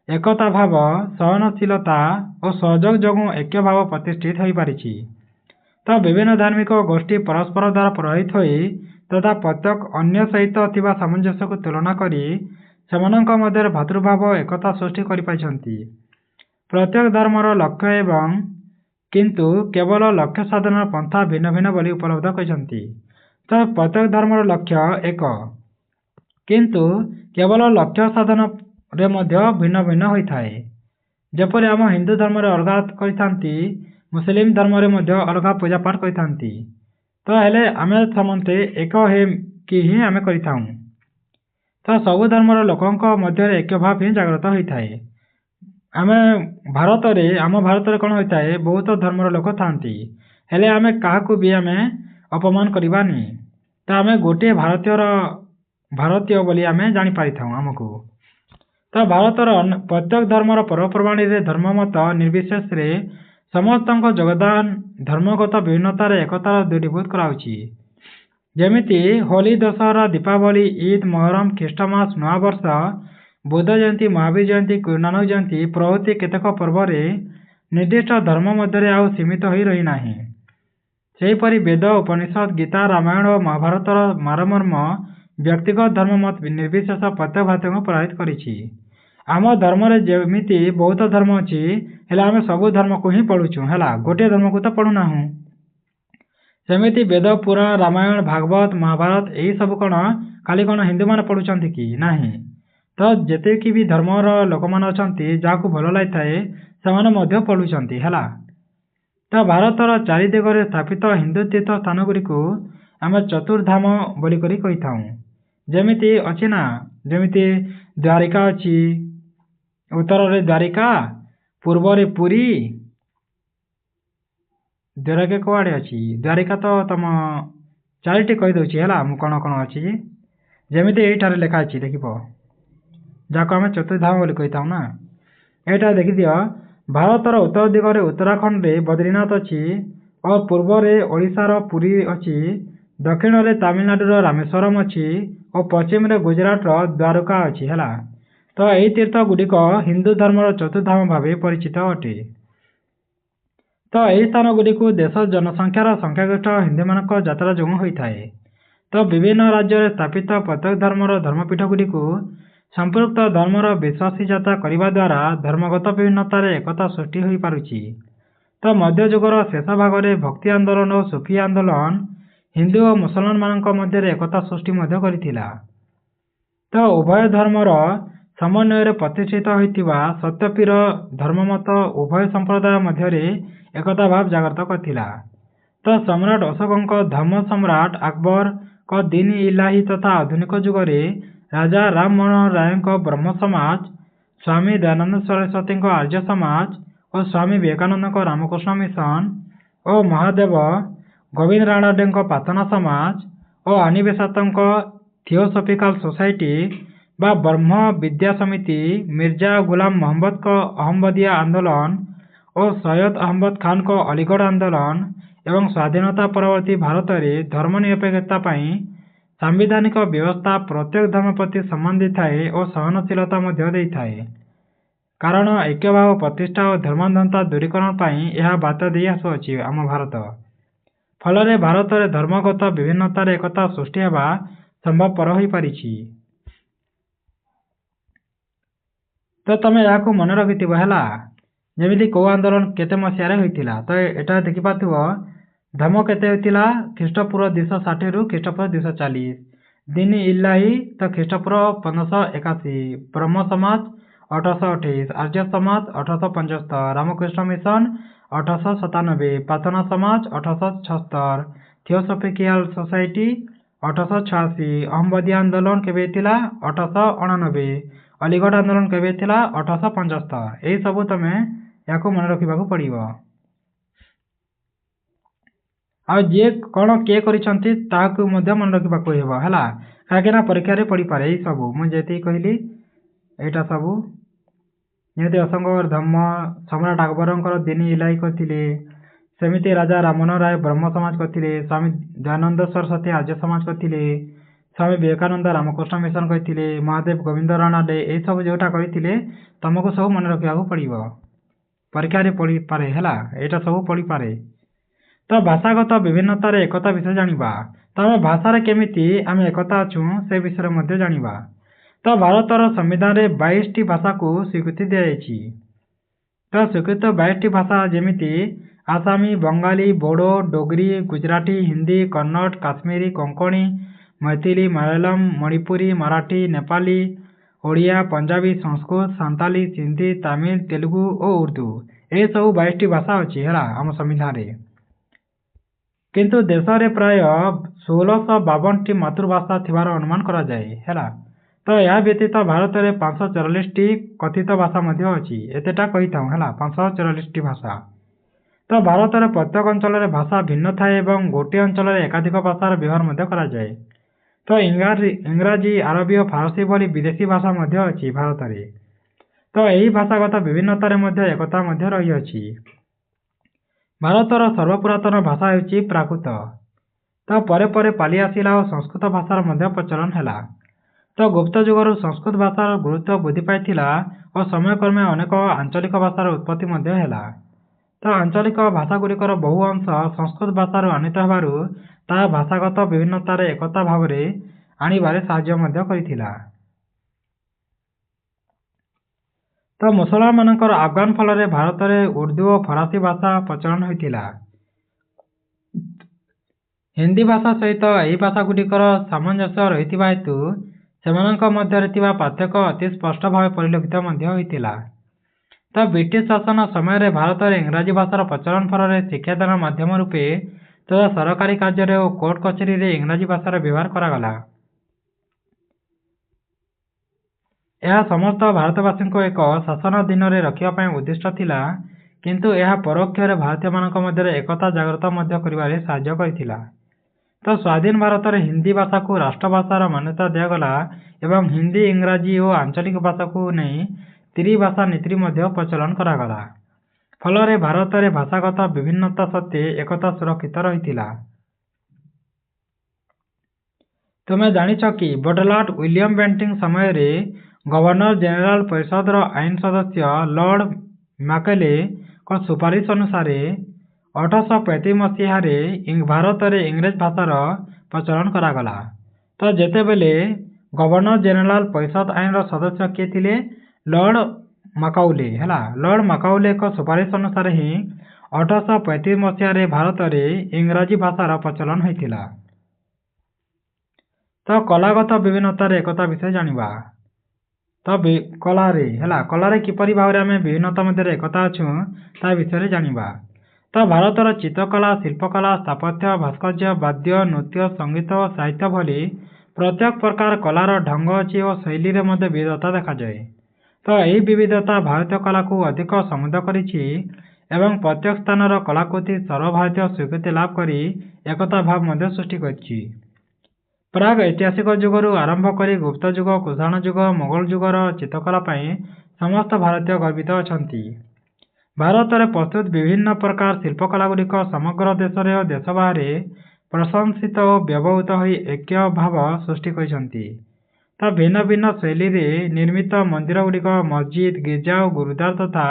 ଏକତା ଭାବ, ସହନଶୀଳତା ଓ ସହଯୋଗ ଯୋଗୁଁ ଐକ୍ୟ ଭାବ ପ୍ରତିଷ୍ଠିତ ହୋଇପାରିଛି। ତ ବିଭିନ୍ନ ଧାର୍ମିକ ଗୋଷ୍ଠୀ ପରସ୍ପର ଦ୍ୱାରା ପ୍ରଭାବିତ ହୋଇ ତଥା ପ୍ରତ୍ୟେକ ଅନ୍ୟ ସହିତ ଥିବା ସାମଞ୍ଜସ୍ୟକୁ ତୁଳନା କରି ସେମାନଙ୍କ ମଧ୍ୟରେ ଭ୍ରାତୃଭାବ ଓ ଏକତା ସୃଷ୍ଟି କରିପାରିଛନ୍ତି। ପ୍ରତ୍ୟେକ ଧର୍ମର ଲକ୍ଷ୍ୟ ଏବଂ କିନ୍ତୁ କେବଳ ଲକ୍ଷ୍ୟ ସାଧନର ପନ୍ଥା ଭିନ୍ନ ଭିନ୍ନ ବୋଲି ଉପଲବ୍ଧ କରିଛନ୍ତି। ତ ପ୍ରତ୍ୟେକ ଧର୍ମର ଲକ୍ଷ୍ୟ ଏକ, କିନ୍ତୁ କେବଳ ଲକ୍ଷ୍ୟ ସାଧନରେ ମଧ୍ୟ ଭିନ୍ନ ଭିନ୍ନ ହୋଇଥାଏ। ଯେପରି ଆମ ହିନ୍ଦୁ ଧର୍ମରେ ଅଲଗା କରିଥାନ୍ତି, ମୁସଲିମ ଧର୍ମରେ ମଧ୍ୟ ଅଲଗା ପୂଜାପାଠ କରିଥାନ୍ତି। ତ ହେଲେ ଆମେ ସମସ୍ତେ ଏକ ହେଇକି ହିଁ ଆମେ କରିଥାଉ। ତ ସବୁ ଧର୍ମର ଲୋକଙ୍କ ମଧ୍ୟରେ ଐକ୍ୟ ଭାବ ହିଁ ଜାଗ୍ରତ ହୋଇଥାଏ। ଆମ ଭାରତରେ କ'ଣ ହୋଇଥାଏ, ବହୁତ ଧର୍ମର ଲୋକ ଥାନ୍ତି, ହେଲେ ଆମେ କାହାକୁ ବି ଆମେ ଅପମାନ କରିବାନି। ତ ଆମେ ଗୋଟିଏ ଭାରତୀୟ ବୋଲି ଆମେ ଜାଣିପାରିଥାଉ ଆମକୁ। ତ ଭାରତର ପ୍ରତ୍ୟେକ ଧର୍ମର ପର୍ବପର୍ବାଣୀରେ ଧର୍ମମତ ନିର୍ବିଶେଷରେ ସମସ୍ତଙ୍କ ଯୋଗଦାନ ଧର୍ମଗତ ବିଭିନ୍ନତାରେ ଏକତାର ଦୃଢ଼ୀଭୂତ କରାଉଛି। ଯେମିତି ହୋଲି, ଦଶହରା, ଦୀପାବଳି, ଇଦ୍, ମହରମ, ଖ୍ରୀଷ୍ଟମାସ, ନୂଆବର୍ଷ, ବୁଦ୍ଧ ଜୟନ୍ତୀ, ମହାବୀର ଜୟନ୍ତୀ, ଗୁରୁନାନକ ଜୟନ୍ତୀ ପ୍ରଭୃତି କେତେକ ପର୍ବରେ ନିର୍ଦ୍ଦିଷ୍ଟ ଧର୍ମ ମଧ୍ୟରେ ଆଉ ସୀମିତ ହୋଇ ରହିନାହିଁ। ସେହିପରି ବେଦ, ଉପନିଷଦ, ଗୀତା, ରାମାୟଣ ଓ ମହାଭାରତର ମାରମର୍ମ ବ୍ୟକ୍ତିଗତ ଧର୍ମ ମତ ନିର୍ବିଶେଷ ପ୍ରତ୍ୟେକ ଭାରତୀୟଙ୍କୁ ପ୍ରଭାବିତ କରିଛି। ଆମ ଧର୍ମରେ ଯେମିତି ବହୁତ ଧର୍ମ ଅଛି, ହେଲେ ଆମେ ସବୁ ଧର୍ମକୁ ହିଁ ପଢୁଛୁ ହେଲା, ଗୋଟିଏ ଧର୍ମକୁ ତ ପଢୁନାହୁଁ। ସେମିତି ବେଦ, ପୁରାଣ, ରାମାୟଣ, ଭାଗବତ, ମହାଭାରତ ଏହି ସବୁ କ'ଣ ଖାଲି କ'ଣ ହିନ୍ଦୁମାନେ ପଢୁଛନ୍ତି କି? ନାହିଁ। ତ ଯେତିକି ବି ଧର୍ମର ଲୋକମାନେ ଅଛନ୍ତି, ଯାହାକୁ ଭଲ ଲାଗିଥାଏ ସେମାନେ ମଧ୍ୟ ପଢୁଛନ୍ତି ହେଲା। ତ ଭାରତର ଚାରି ଦିଗରେ ସ୍ଥାପିତ ହିନ୍ଦୁ ତୀର୍ଥ ସ୍ଥାନ ଗୁଡ଼ିକୁ ଆମେ ଚତୁର୍ଧାମ ବୋଲିକରି କହିଥାଉ। ଯେମିତି ଅଛି ନା, ଯେମିତି ଦ୍ୱାରିକା ଅଛି, ଉତ୍ତରରେ ଦ୍ୱାରିକା, ପୂର୍ବରେ ପୁରୀ। ଦ୍ୱାରିକା କୁଆଡ଼େ ଅଛି? ଦ୍ୱାରିକା ତ ତମ ଚାରିଟି କହିଦେଉଛି ହେଲା, ମୁଁ କ'ଣ କ'ଣ ଅଛି ଯେମିତି ଏଇଠାରେ ଲେଖା ଅଛି ଦେଖିବ, ଯାହାକୁ ଆମେ ଚତୁର୍ଧାମ ବୋଲି କହିଥାଉ ନା। ଏଇଟା ଦେଖିଦିଅ, ଭାରତର ଉତ୍ତର ଦିଗରେ ଉତ୍ତରାଖଣ୍ଡରେ ବଦ୍ରୀନାଥ ଅଛି ଓ ପୂର୍ବରେ ଓଡ଼ିଶାର ପୁରୀ ଅଛି, ଦକ୍ଷିଣରେ ତାମିଲନାଡୁର ରାମେଶ୍ୱରମ ଅଛି ଓ ପଶ୍ଚିମରେ ଗୁଜରାଟର ଦ୍ୱାରକା ଅଛି ହେଲା। ତ ଏହି ତୀର୍ଥ ଗୁଡ଼ିକ ହିନ୍ଦୁ ଧର୍ମର ଚତୁର୍ଧାମ ଭାବେ ପରିଚିତ ଅଟେ। ତ ଏହି ସ୍ଥାନ ଗୁଡ଼ିକୁ ଦେଶ ଜନସଂଖ୍ୟାର ସଂଖ୍ୟାଗରିଷ୍ଠ ହିନ୍ଦୁମାନଙ୍କ ଯାତ୍ରା ଯୋଗୁଁ ହୋଇଥାଏ। ତ ବିଭିନ୍ନ ରାଜ୍ୟରେ ସ୍ଥାପିତ ପ୍ରତ୍ୟେକ ଧର୍ମର ଧର୍ମପୀଠ ଗୁଡ଼ିକୁ ସମ୍ପୃକ୍ତ ଧର୍ମର ବିଶ୍ୱାସୀ ଯାତ୍ରା କରିବା ଦ୍ୱାରା ଧର୍ମଗତ ବିଭିନ୍ନତାରେ ଏକତା ସୃଷ୍ଟି ହୋଇପାରୁଛି। ତ ମଧ୍ୟଯୁଗର ଶେଷ ଭାଗରେ ଭକ୍ତି ଆନ୍ଦୋଳନ ଓ ସୁଫି ଆନ୍ଦୋଳନ ହିନ୍ଦୁ ଓ ମୁସଲମାନମାନଙ୍କ ମଧ୍ୟରେ ଏକତା ସୃଷ୍ଟି ମଧ୍ୟ କରିଥିଲା। ତ ଉଭୟ ଧର୍ମର ସମନ୍ୱୟରେ ପ୍ରତିଷ୍ଠିତ ହୋଇଥିବା ସତ୍ୟପୀର ଧର୍ମମତ ଉଭୟ ସମ୍ପ୍ରଦାୟ ମଧ୍ୟରେ ଏକତା ଭାବ ଜାଗ୍ରତ କରିଥିଲା। ତ ସମ୍ରାଟ ଅଶୋକଙ୍କ ଧର୍ମ ସମ୍ରାଟ ଆକବରଙ୍କ ଦିନ ଇଲାହି ତଥା ଆଧୁନିକ ଯୁଗରେ ରାଜା ରାମମୋହନ ରାୟଙ୍କ ବ୍ରହ୍ମ ସମାଜ, ସ୍ୱାମୀ ଦୟାନନ୍ଦ ସରସ୍ୱତୀଙ୍କ ଆର୍ଯ୍ୟ ସମାଜ ଓ ସ୍ୱାମୀ ବିବେକାନନ୍ଦଙ୍କ ରାମକୃଷ୍ଣ ମିଶନ ଓ ମହାଦେବ ଗୋବିନ୍ଦ ରାଣାଡେଙ୍କ ପ୍ରାର୍ଥନା ସମାଜ ଓ ଆନି ବେସାନ୍ତଙ୍କ ଥିଓସୋଫିକାଲ ସୋସାଇଟି ବା ବ୍ରହ୍ମ ବିଦ୍ୟା ସମିତି, ମିର୍ଜା ଗୁଲାମ ମହମ୍ମଦଙ୍କ ଅହମ୍ମଦିଆ ଆନ୍ଦୋଳନ ଓ ସୈୟଦ ଅହମ୍ମଦ ଖାନଙ୍କ ଅଲିଗଡ଼ ଆନ୍ଦୋଳନ ଏବଂ ସ୍ୱାଧୀନତା ପରବର୍ତ୍ତୀ ଭାରତରେ ଧର୍ମନିରପେକ୍ଷତା ପାଇଁ ସାମ୍ବିଧାନିକ ବ୍ୟବସ୍ଥା ପ୍ରତ୍ୟେକ ଧର୍ମ ପ୍ରତି ସମ୍ମାନ ଦେଇଥାଏ ଓ ସହନଶୀଳତା ମଧ୍ୟ ଦେଇଥାଏ, କାରଣ ଐକ୍ୟଭାବ ପ୍ରତିଷ୍ଠା ଓ ଧର୍ମାନ୍ଧତା ଦୂରୀକରଣ ପାଇଁ ଏହା ବାର୍ତ୍ତା ଦେଇ ଆସୁଅଛି ଆମ ଭାରତ। ଫଳରେ ଭାରତରେ ଧର୍ମଗତ ବିଭିନ୍ନତାରେ ଏକତା ସୃଷ୍ଟି ହେବା ସମ୍ଭବପର ହୋଇପାରିଛି। ତ ତମେ ଏହାକୁ ମନେ ରଖିଥିବ ହେଲା, ଯେମିତି କେଉଁ ଆନ୍ଦୋଳନ କେତେ ମସିହାରେ ହୋଇଥିଲା। ତ ଏଟା ଦେଖିପାରୁଥିବ, ଧର୍ମ କେତେ ହୋଇଥିଲା ଖ୍ରୀଷ୍ଟପୂର୍ବ 260 ରୁ ଖ୍ରୀଷ୍ଟପୂର୍ବ 240, ଦିନ ଇଲାହି ତ ଖ୍ରୀଷ୍ଟପୂର୍ବ 1581, ବ୍ରହ୍ମ ସମାଜ 1828, ଆର୍ଯ୍ୟ ସମାଜ 1875, ରାମକୃଷ୍ଣ ମିଶନ 1897, ପ୍ରାର୍ଥନା ସମାଜ 1876, ଥିଓସୋଫିକାଲ ସୋସାଇଟି 1886, ଅହମ୍ମଦିଆ ଆନ୍ଦୋଳନ କେବେ ହେଇଥିଲା 1889, ଅଲିଗଡ଼ ଆନ୍ଦୋଳନ କେବେ ହେଇଥିଲା 1875। ଏହି ସବୁ ତମେ ଏହାକୁ ମନେ ରଖିବାକୁ ପଡ଼ିବ। ଆଉ ଯିଏ କ'ଣ କିଏ କରିଛନ୍ତି ତାହାକୁ ମଧ୍ୟ ମନେ ରଖିବାକୁ ହେବ ହେଲା, କାହିଁକିନା ପରୀକ୍ଷାରେ ପଡ଼ିପାରେ। ଏଇ ସବୁ ମୁଁ ଯେତିକି କହିଲି ଏଇଟା ସବୁ, ଯେମିତି ଅଶୋକଙ୍କର ଧର୍ମ ସମ୍ରାଟ ଆକବରଙ୍କର ଦିନ ଇଲାହି କରିଥିଲେ, ସେମିତି ରାଜା ରାମମୋହନ ରାୟ ବ୍ରହ୍ମ ସମାଜ କରିଥିଲେ, ସ୍ୱାମୀ ଦୟାନନ୍ଦ ସରସ୍ୱତୀ ଆର୍ଯ୍ୟ ସମାଜ କରିଥିଲେ, ସ୍ୱାମୀ ବିବେକାନନ୍ଦ ରାମକୃଷ୍ଣ ମିଶନ କରିଥିଲେ, ମହାଦେବ ଗୋବିନ୍ଦ ରାଣାଡେ ଏଇସବୁ ଯେଉଁଟା କରିଥିଲେ ତମକୁ ସବୁ ମନେ ରଖିବାକୁ ପଡ଼ିବ, ପରୀକ୍ଷାରେ ପଡ଼ିପାରେ ହେଲା, ଏଇଟା ସବୁ ପଡ଼ିପାରେ। ତ ଭାଷାଗତ ବିଭିନ୍ନତାରେ ଏକତା ବିଷୟ ଜାଣିବା। ତ ଆମେ ଭାଷାରେ କେମିତି ଆମେ ଏକତା ଅଛୁ ସେ ବିଷୟରେ ମଧ୍ୟ ଜାଣିବା। ତ ଭାରତର ସମ୍ବିଧାନରେ 22ଟି ଭାଷାକୁ ସ୍ୱୀକୃତି ଦିଆଯାଇଛି। ତ ସ୍ୱୀକୃତ 22ଟି ଭାଷା ଯେମିତି ଆସାମୀ, ବଙ୍ଗାଳୀ, ବୋଡୋ, ଡୋଗ୍ରୀ, ଗୁଜରାଟୀ, ହିନ୍ଦୀ, କନ୍ନଡ଼, କାଶ୍ମୀରୀ, କୋଙ୍କଣୀ, ମୈଥିଲି, ମାଲୟାଲମ, ମଣିପୁରୀ, ମାରାଠୀ, ନେପାଳୀ, ଓଡ଼ିଆ, ପଞ୍ଜାବୀ, ସଂସ୍କୃତ, ସାନ୍ତାଳୀ, ସିନ୍ଧୀ, ତାମିଲ, ତେଲୁଗୁ ଓ ଉର୍ଦ୍ଦୁ। ଏସବୁ 22ଟି ଭାଷା ଅଛି ହେଲା ଆମ ସମ୍ବିଧାନରେ। କିନ୍ତୁ ଦେଶରେ ପ୍ରାୟ 1652ଟି ମାତୃଭାଷା ଥିବାର ଅନୁମାନ କରାଯାଏ ହେଲା। ତ ଏହା ବ୍ୟତୀତ ଭାରତରେ 544ଟି କଥିତ ଭାଷା ମଧ୍ୟ ଅଛି। ଏତେଟା କହିଥାଉ ହେଲା, 544ଟି ଭାଷା। ତ ଭାରତରେ ପ୍ରତ୍ୟେକ ଅଞ୍ଚଳରେ ଭାଷା ଭିନ୍ନ ଥାଏ ଏବଂ ଗୋଟିଏ ଅଞ୍ଚଳରେ ଏକାଧିକ ଭାଷାର ବ୍ୟବହାର ମଧ୍ୟ କରାଯାଏ। ତ ଇଂରାଜୀ, ଆରବୀ ଓ ଫାରସୀ ଭଳି ବିଦେଶୀ ଭାଷା ମଧ୍ୟ ଅଛି ଭାରତରେ। ତ ଏହି ଭାଷାଗତ ବିଭିନ୍ନତାରେ ମଧ୍ୟ ଏକତା ମଧ୍ୟ ରହିଅଛି। ଭାରତର ସର୍ବପୁରାତନ ଭାଷା ହେଉଛି ପ୍ରାକୃତ। ତ ପରେ ପରେ ପାଲି ଆସିଲା ଓ ସଂସ୍କୃତ ଭାଷାର ମଧ୍ୟ ପ୍ରଚଳନ ହେଲା। ତ ଗୁପ୍ତ ଯୁଗରୁ ସଂସ୍କୃତ ଭାଷାର ଗୁରୁତ୍ୱ ବୃଦ୍ଧି ପାଇଥିଲା ଓ ସମୟକ୍ରମେ ଅନେକ ଆଞ୍ଚଳିକ ଭାଷାର ଉତ୍ପତ୍ତି ମଧ୍ୟ ହେଲା। ତ ଆଞ୍ଚଳିକ ଭାଷାଗୁଡ଼ିକର ବହୁ ଅଂଶ ସଂସ୍କୃତ ଭାଷାରୁ ଆନିତ ହେବାରୁ ତାହା ଭାଷାଗତ ବିଭିନ୍ନତାରେ ଏକତା ଭାବରେ ଆଣିବାରେ ସାହାଯ୍ୟ ମଧ୍ୟ କରିଥିଲା। ତ ମୁସଲମାନମାନଙ୍କର ଆଫଗାନ ଫଳରେ ଭାରତରେ ଉର୍ଦ୍ଦୁ ଓ ଫରାସୀ ଭାଷା ପ୍ରଚଳନ ହୋଇଥିଲା। ହିନ୍ଦୀ ଭାଷା ସହିତ ଏହି ଭାଷାଗୁଡ଼ିକର ସାମଞ୍ଜସ୍ୟ ରହିଥିବା ହେତୁ ସେମାନଙ୍କ ମଧ୍ୟରେ ଥିବା ପାର୍ଥକ୍ୟ ଅତି ସ୍ପଷ୍ଟ ଭାବେ ପରିଲକ୍ଷିତ ମଧ୍ୟ ହୋଇଥିଲା। ତ ବ୍ରିଟିଶ ଶାସନ ସମୟରେ ଭାରତରେ ଇଂରାଜୀ ଭାଷାର ପ୍ରଚଳନ ଫଳରେ ଶିକ୍ଷାଦାନ ମାଧ୍ୟମ ରୂପେ ତଥା ସରକାରୀ କାର୍ଯ୍ୟରେ ଓ କୋର୍ଟ କଚେରୀରେ ଇଂରାଜୀ ଭାଷାର ବ୍ୟବହାର କରାଗଲା। ଏହା ସମସ୍ତ ଭାରତବାସୀଙ୍କୁ ଏକ ଶାସନ ଅଧୀନରେ ରଖିବା ପାଇଁ ଉଦ୍ଦିଷ୍ଟ ଥିଲା, କିନ୍ତୁ ଏହା ପରୋକ୍ଷରେ ଭାରତୀୟମାନଙ୍କ ମଧ୍ୟରେ ଏକତା ଜାଗ୍ରତ ମଧ୍ୟ କରିବାରେ ସାହାଯ୍ୟ କରିଥିଲା। ତ ସ୍ୱାଧୀନ ଭାରତରେ ହିନ୍ଦୀ ଭାଷାକୁ ରାଷ୍ଟ୍ରଭାଷାର ମାନ୍ୟତା ଦିଆଗଲା ଏବଂ ହିନ୍ଦୀ, ଇଂରାଜୀ ଓ ଆଞ୍ଚଳିକ ଭାଷାକୁ ନେଇ ତ୍ରିଭାଷା ନୀତି ମଧ୍ୟ ପ୍ରଚଳନ କରାଗଲା। ଫଳରେ ଭାରତରେ ଭାଷାଗତ ବିଭିନ୍ନତା ସତ୍ତ୍ୱେ ଏକତା ସୁରକ୍ଷିତ ରହିଥିଲା। ତୁମେ ଜାଣିଛ କି ବଡ଼ଲାଟ ୱିଲିୟମ ବେଣ୍ଟିଂ ସମୟରେ ଗଭର୍ଣ୍ଣର ଜେନେରାଲ ପରିଷଦର ଆଇନ ସଦସ୍ୟ ଲର୍ଡ ମ୍ୟାକଲେଙ୍କ ସୁପାରିଶ ଅନୁସାରେ 1835 ମସିହାରେ ଭାରତରେ ଇଂରେଜ ଭାଷାର ପ୍ରଚଳନ କରାଗଲା। ତ ଯେତେବେଳେ ଗଭର୍ଣ୍ଣର ଜେନେରାଲ ପରିଷଦ ଆଇନର ସଦସ୍ୟ କିଏ ଥିଲେ? ଲର୍ଡ ମାକାଉଲେ। ଲର୍ଡ ମାକାଉଲେଙ୍କ ସୁପାରିଶ ଅନୁସାରେ ହିଁ 1835 ମସିହାରେ ଭାରତରେ ଇଂରାଜୀ ଭାଷାର ପ୍ରଚଳନ ହୋଇଥିଲା। ତ କଳାଗତ ବିଭିନ୍ନତାରେ ଏକତା ବିଷୟ ଜାଣିବା। ତ କଳାରେ କିପରି ଭାବରେ ଆମେ ବିଭିନ୍ନତା ମଧ୍ୟରେ ଏକତା ଅଛୁ ତା ବିଷୟରେ ଜାଣିବା। ତ ଭାରତର ଚିତ୍ରକଳା, ଶିଳ୍ପକଳା, ସ୍ଥାପତ୍ୟ, ଭାସ୍କର୍ଯ୍ୟ, ବାଦ୍ୟ, ନୃତ୍ୟ, ସଙ୍ଗୀତ ଓ ସାହିତ୍ୟ ଭଳି ପ୍ରତ୍ୟେକ ପ୍ରକାର କଳାର ଢଙ୍ଗ ଅଛି ଓ ଶୈଳୀରେ ମଧ୍ୟ ବିବିଧତା ଦେଖାଯାଏ। ତ ଏହି ବିବିଧତା ଭାରତୀୟ କଳାକୁ ଅଧିକ ସମୃଦ୍ଧ କରିଛି ଏବଂ ପ୍ରତ୍ୟେକ ସ୍ଥାନର କଳାକୃତି ସର୍ବଭାରତୀୟ ସ୍ୱୀକୃତି ଲାଭ କରି ଏକତା ଭାବ ମଧ୍ୟ ସୃଷ୍ଟି କରିଛି। ପ୍ରାଗ ଐତିହାସିକ ଯୁଗରୁ ଆରମ୍ଭ କରି ଗୁପ୍ତ ଯୁଗ, କୁଷାଣ ଯୁଗ, ମୋଗଲ ଯୁଗର ଚିତ୍ରକଳା ପାଇଁ ସମସ୍ତ ଭାରତୀୟ ଗର୍ବିତ ଅଛନ୍ତି। ଭାରତରେ ପ୍ରସ୍ତୁତ ବିଭିନ୍ନ ପ୍ରକାର ଶିଳ୍ପକଳାଗୁଡ଼ିକ ସମଗ୍ର ଦେଶରେ ଓ ଦେଶ ବାହାରେ ପ୍ରଶଂସିତ ଓ ବ୍ୟବହୃତ ହୋଇ ଐକ୍ୟ ଭାବ ସୃଷ୍ଟି କରିଛନ୍ତି। ତ ଭିନ୍ନ ଭିନ୍ନ ଶୈଳୀରେ ନିର୍ମିତ ମନ୍ଦିରଗୁଡ଼ିକ, ମସଜିଦ, ଗିର୍ଜା ଓ ଗୁରୁଦ୍ୱାର ତଥା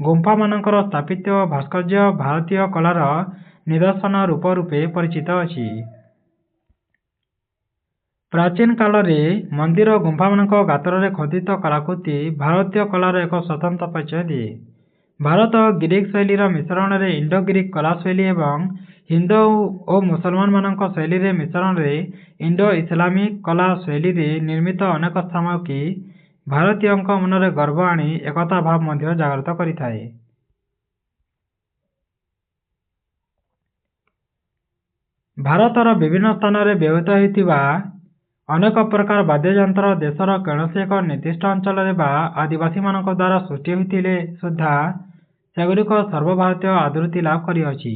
ଗୁମ୍ଫାମାନଙ୍କର ସ୍ଥାପତ୍ୟ ଓ ଭାସ୍କର୍ଯ୍ୟ ଭାରତୀୟ କଳାର ନିଦର୍ଶନ ରୂପ ରୂପେ ପରିଚିତ ଅଛି। ପ୍ରାଚୀନ କାଳରେ ମନ୍ଦିର ଓ ଗୁମ୍ଫାମାନଙ୍କ ଗାତ୍ରରେ ଖୋଦିତ କଳାକୃତି ଭାରତୀୟ କଳାର ଏକ ସ୍ୱତନ୍ତ୍ର ପରିଚୟ ଦିଏ। ଭାରତ ଗ୍ରୀକ୍ ଶୈଳୀର ମିଶ୍ରଣରେ ଇଣ୍ଡୋ-ଗ୍ରୀକ୍ କଳା ଶୈଳୀ ଏବଂ ହିନ୍ଦୁ ଓ ମୁସଲମାନମାନଙ୍କ ଶୈଳୀରେ ମିଶ୍ରଣରେ ଇଣ୍ଡୋ-ଇସଲାମିକ୍ କଳା ଶୈଳୀରେ ନିର୍ମିତ ଅନେକ ସାମଗ୍ରୀ ଭାରତୀୟଙ୍କ ମନରେ ଗର୍ବ ଆଣି ଏକତା ଭାବ ମଧ୍ୟ ଜାଗ୍ରତ କରିଥାଏ। ଭାରତର ବିଭିନ୍ନ ସ୍ଥାନରେ ବ୍ୟବହୃତ ହେଉଥିବା ଅନେକ ପ୍ରକାର ବାଦ୍ୟଯନ୍ତ୍ର ଦେଶର କୌଣସି ଏକ ନିର୍ଦ୍ଦିଷ୍ଟ ଅଞ୍ଚଳରେ ବା ଆଦିବାସୀମାନଙ୍କ ଦ୍ୱାରା ସୃଷ୍ଟି ହୋଇଥିଲେ ସୁଦ୍ଧା ସେଗୁଡ଼ିକ ସର୍ବଭାରତୀୟ ଆଦୃତି ଲାଭ କରିଅଛି।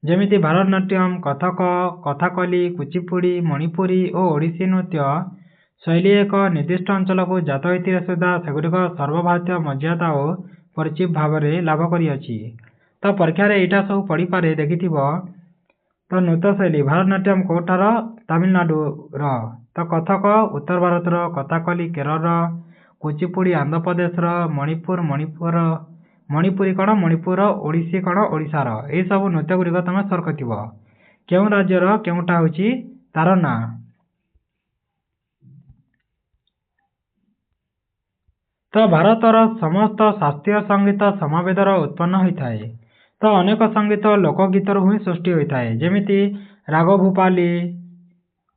ଯେମିତି ଭାରତନାଟ୍ୟମ, କଥକ, କଥାକଲି, କୁଚିପୁଡ଼ି, ମଣିପୁରୀ ଓ ଓଡ଼ିଶୀ ନୃତ୍ୟ ଶୈଳୀ ଏକ ନିର୍ଦ୍ଦିଷ୍ଟ ଅଞ୍ଚଳକୁ ଜାତ ହୋଇଥିଲେ ସୁଦ୍ଧା ସେଗୁଡ଼ିକ ସର୍ବଭାରତୀୟ ମର୍ଯ୍ୟାଦା ଓ ପରିଚିତ ଭାବରେ ଲାଭ କରିଅଛି। ତ ପରୀକ୍ଷାରେ ଏଇଟା ସବୁ ପଡ଼ିପାରେ ଦେଖିଥିବ। ତ ନୃତ୍ୟଶୈଳୀ ଭାରତନାଟ୍ୟମ କେଉଁଠାର? ତାମିଲନାଡୁର। ତ କଥକ ଉତ୍ତର ଭାରତର, କଥାକଲି କେରଳର, କୁଚିପୁଡ଼ି ଆନ୍ଧ୍ରପ୍ରଦେଶର, ମଣିପୁରୀ କ'ଣ ମଣିପୁର, ଓଡ଼ିଶୀ କ'ଣ ଓଡ଼ିଶାର। ଏହିସବୁ ନୃତ୍ୟଗୁଡ଼ିକ ତୁମେ ସର୍କିଥିବ। କେଉଁ ରାଜ୍ୟର କେଉଁଟା ହେଉଛି ତାର ନାଁ। ତ ଭାରତର ସମସ୍ତ ଶାସ୍ତ୍ରୀୟ ସଙ୍ଗୀତ ସମବେଦର ଉତ୍ପନ୍ନ ହୋଇଥାଏ। ତ ଅନେକ ସଙ୍ଗୀତ ଲୋକଗୀତରୁ ହିଁ ସୃଷ୍ଟି ହୋଇଥାଏ। ଯେମିତି ରାଗଭୂପାଲି,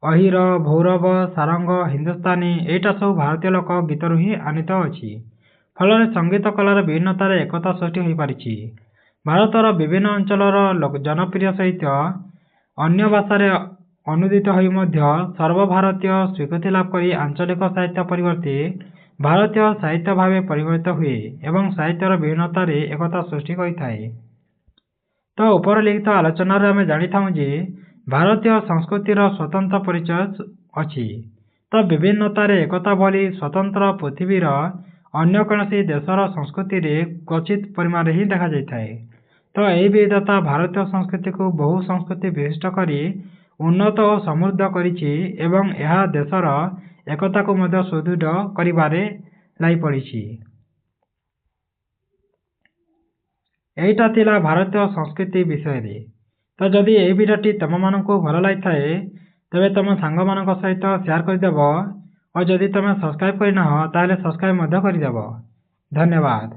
ଅହିର, ଭୈରବ, ସାରଙ୍ଗ, ହିନ୍ଦୁସ୍ତାନୀ ଏଇଟା ସବୁ ଭାରତୀୟ ଲୋକ ଗୀତରୁ ହିଁ ଆନିତ ଅଛି। ଫଳରେ ସଙ୍ଗୀତ କଳାର ବିଭିନ୍ନତାରେ ଏକତା ସୃଷ୍ଟି ହୋଇପାରିଛି। ଭାରତର ବିଭିନ୍ନ ଅଞ୍ଚଳର ଜନପ୍ରିୟ ସାହିତ୍ୟ ଅନ୍ୟ ଭାଷାରେ ଅନୁଦିତ ହୋଇ ମଧ୍ୟ ସର୍ବଭାରତୀୟ ସ୍ୱୀକୃତି ଲାଭ କରି ଆଞ୍ଚଳିକ ସାହିତ୍ୟ ପରିବର୍ତ୍ତେ ଭାରତୀୟ ସାହିତ୍ୟ ଭାବେ ପରିଗଣିତ ହୁଏ ଏବଂ ସାହିତ୍ୟର ବିଭିନ୍ନତାରେ ଏକତା ସୃଷ୍ଟି କରିଥାଏ। ତ ଉପରଲିଖିତ ଆଲୋଚନାରୁ ଆମେ ଜାଣିଥାଉ ଯେ ଭାରତୀୟ ସଂସ୍କୃତିର ସ୍ୱତନ୍ତ୍ର ପରିଚୟ ଅଛି। ତ ବିଭିନ୍ନତାରେ ଏକତା ଭଳି ସ୍ୱତନ୍ତ୍ର ପୃଥିବୀର ଅନ୍ୟ କୌଣସି ଦେଶର ସଂସ୍କୃତିରେ କ୍ୱଚିତ ପରିମାଣରେ ହିଁ ଦେଖାଯାଇଥାଏ। ତ ଏହି ବିବିଧତା ଭାରତୀୟ ସଂସ୍କୃତିକୁ ବହୁ ସଂସ୍କୃତି ବିଶିଷ୍ଟ କରି ଉନ୍ନତ ଓ ସମୃଦ୍ଧ କରିଛି ଏବଂ ଏହା ଦେଶର ଏକତାକୁ ମଧ୍ୟ ସୁଦୃଢ଼ କରିବାରେ ଲାଗିପଡ଼ିଛି। ଏଇଟା ଥିଲା ଭାରତୀୟ ସଂସ୍କୃତି ବିଷୟରେ। ତ ଯଦି ଏହି ଭିଡ଼ିଓଟି ତୁମମାନଙ୍କୁ ଭଲ ଲାଗିଥାଏ ତେବେ ତୁମ ସାଙ୍ଗମାନଙ୍କ ସହିତ ସେୟାର କରିଦେବ ଓ ଯଦି ତୁମେ ସବସ୍କ୍ରାଇବ୍ କରିନାହ ତାହେଲେ ସବସ୍କ୍ରାଇବ୍ ମଧ୍ୟ କରିଦେବ। ଧନ୍ୟବାଦ।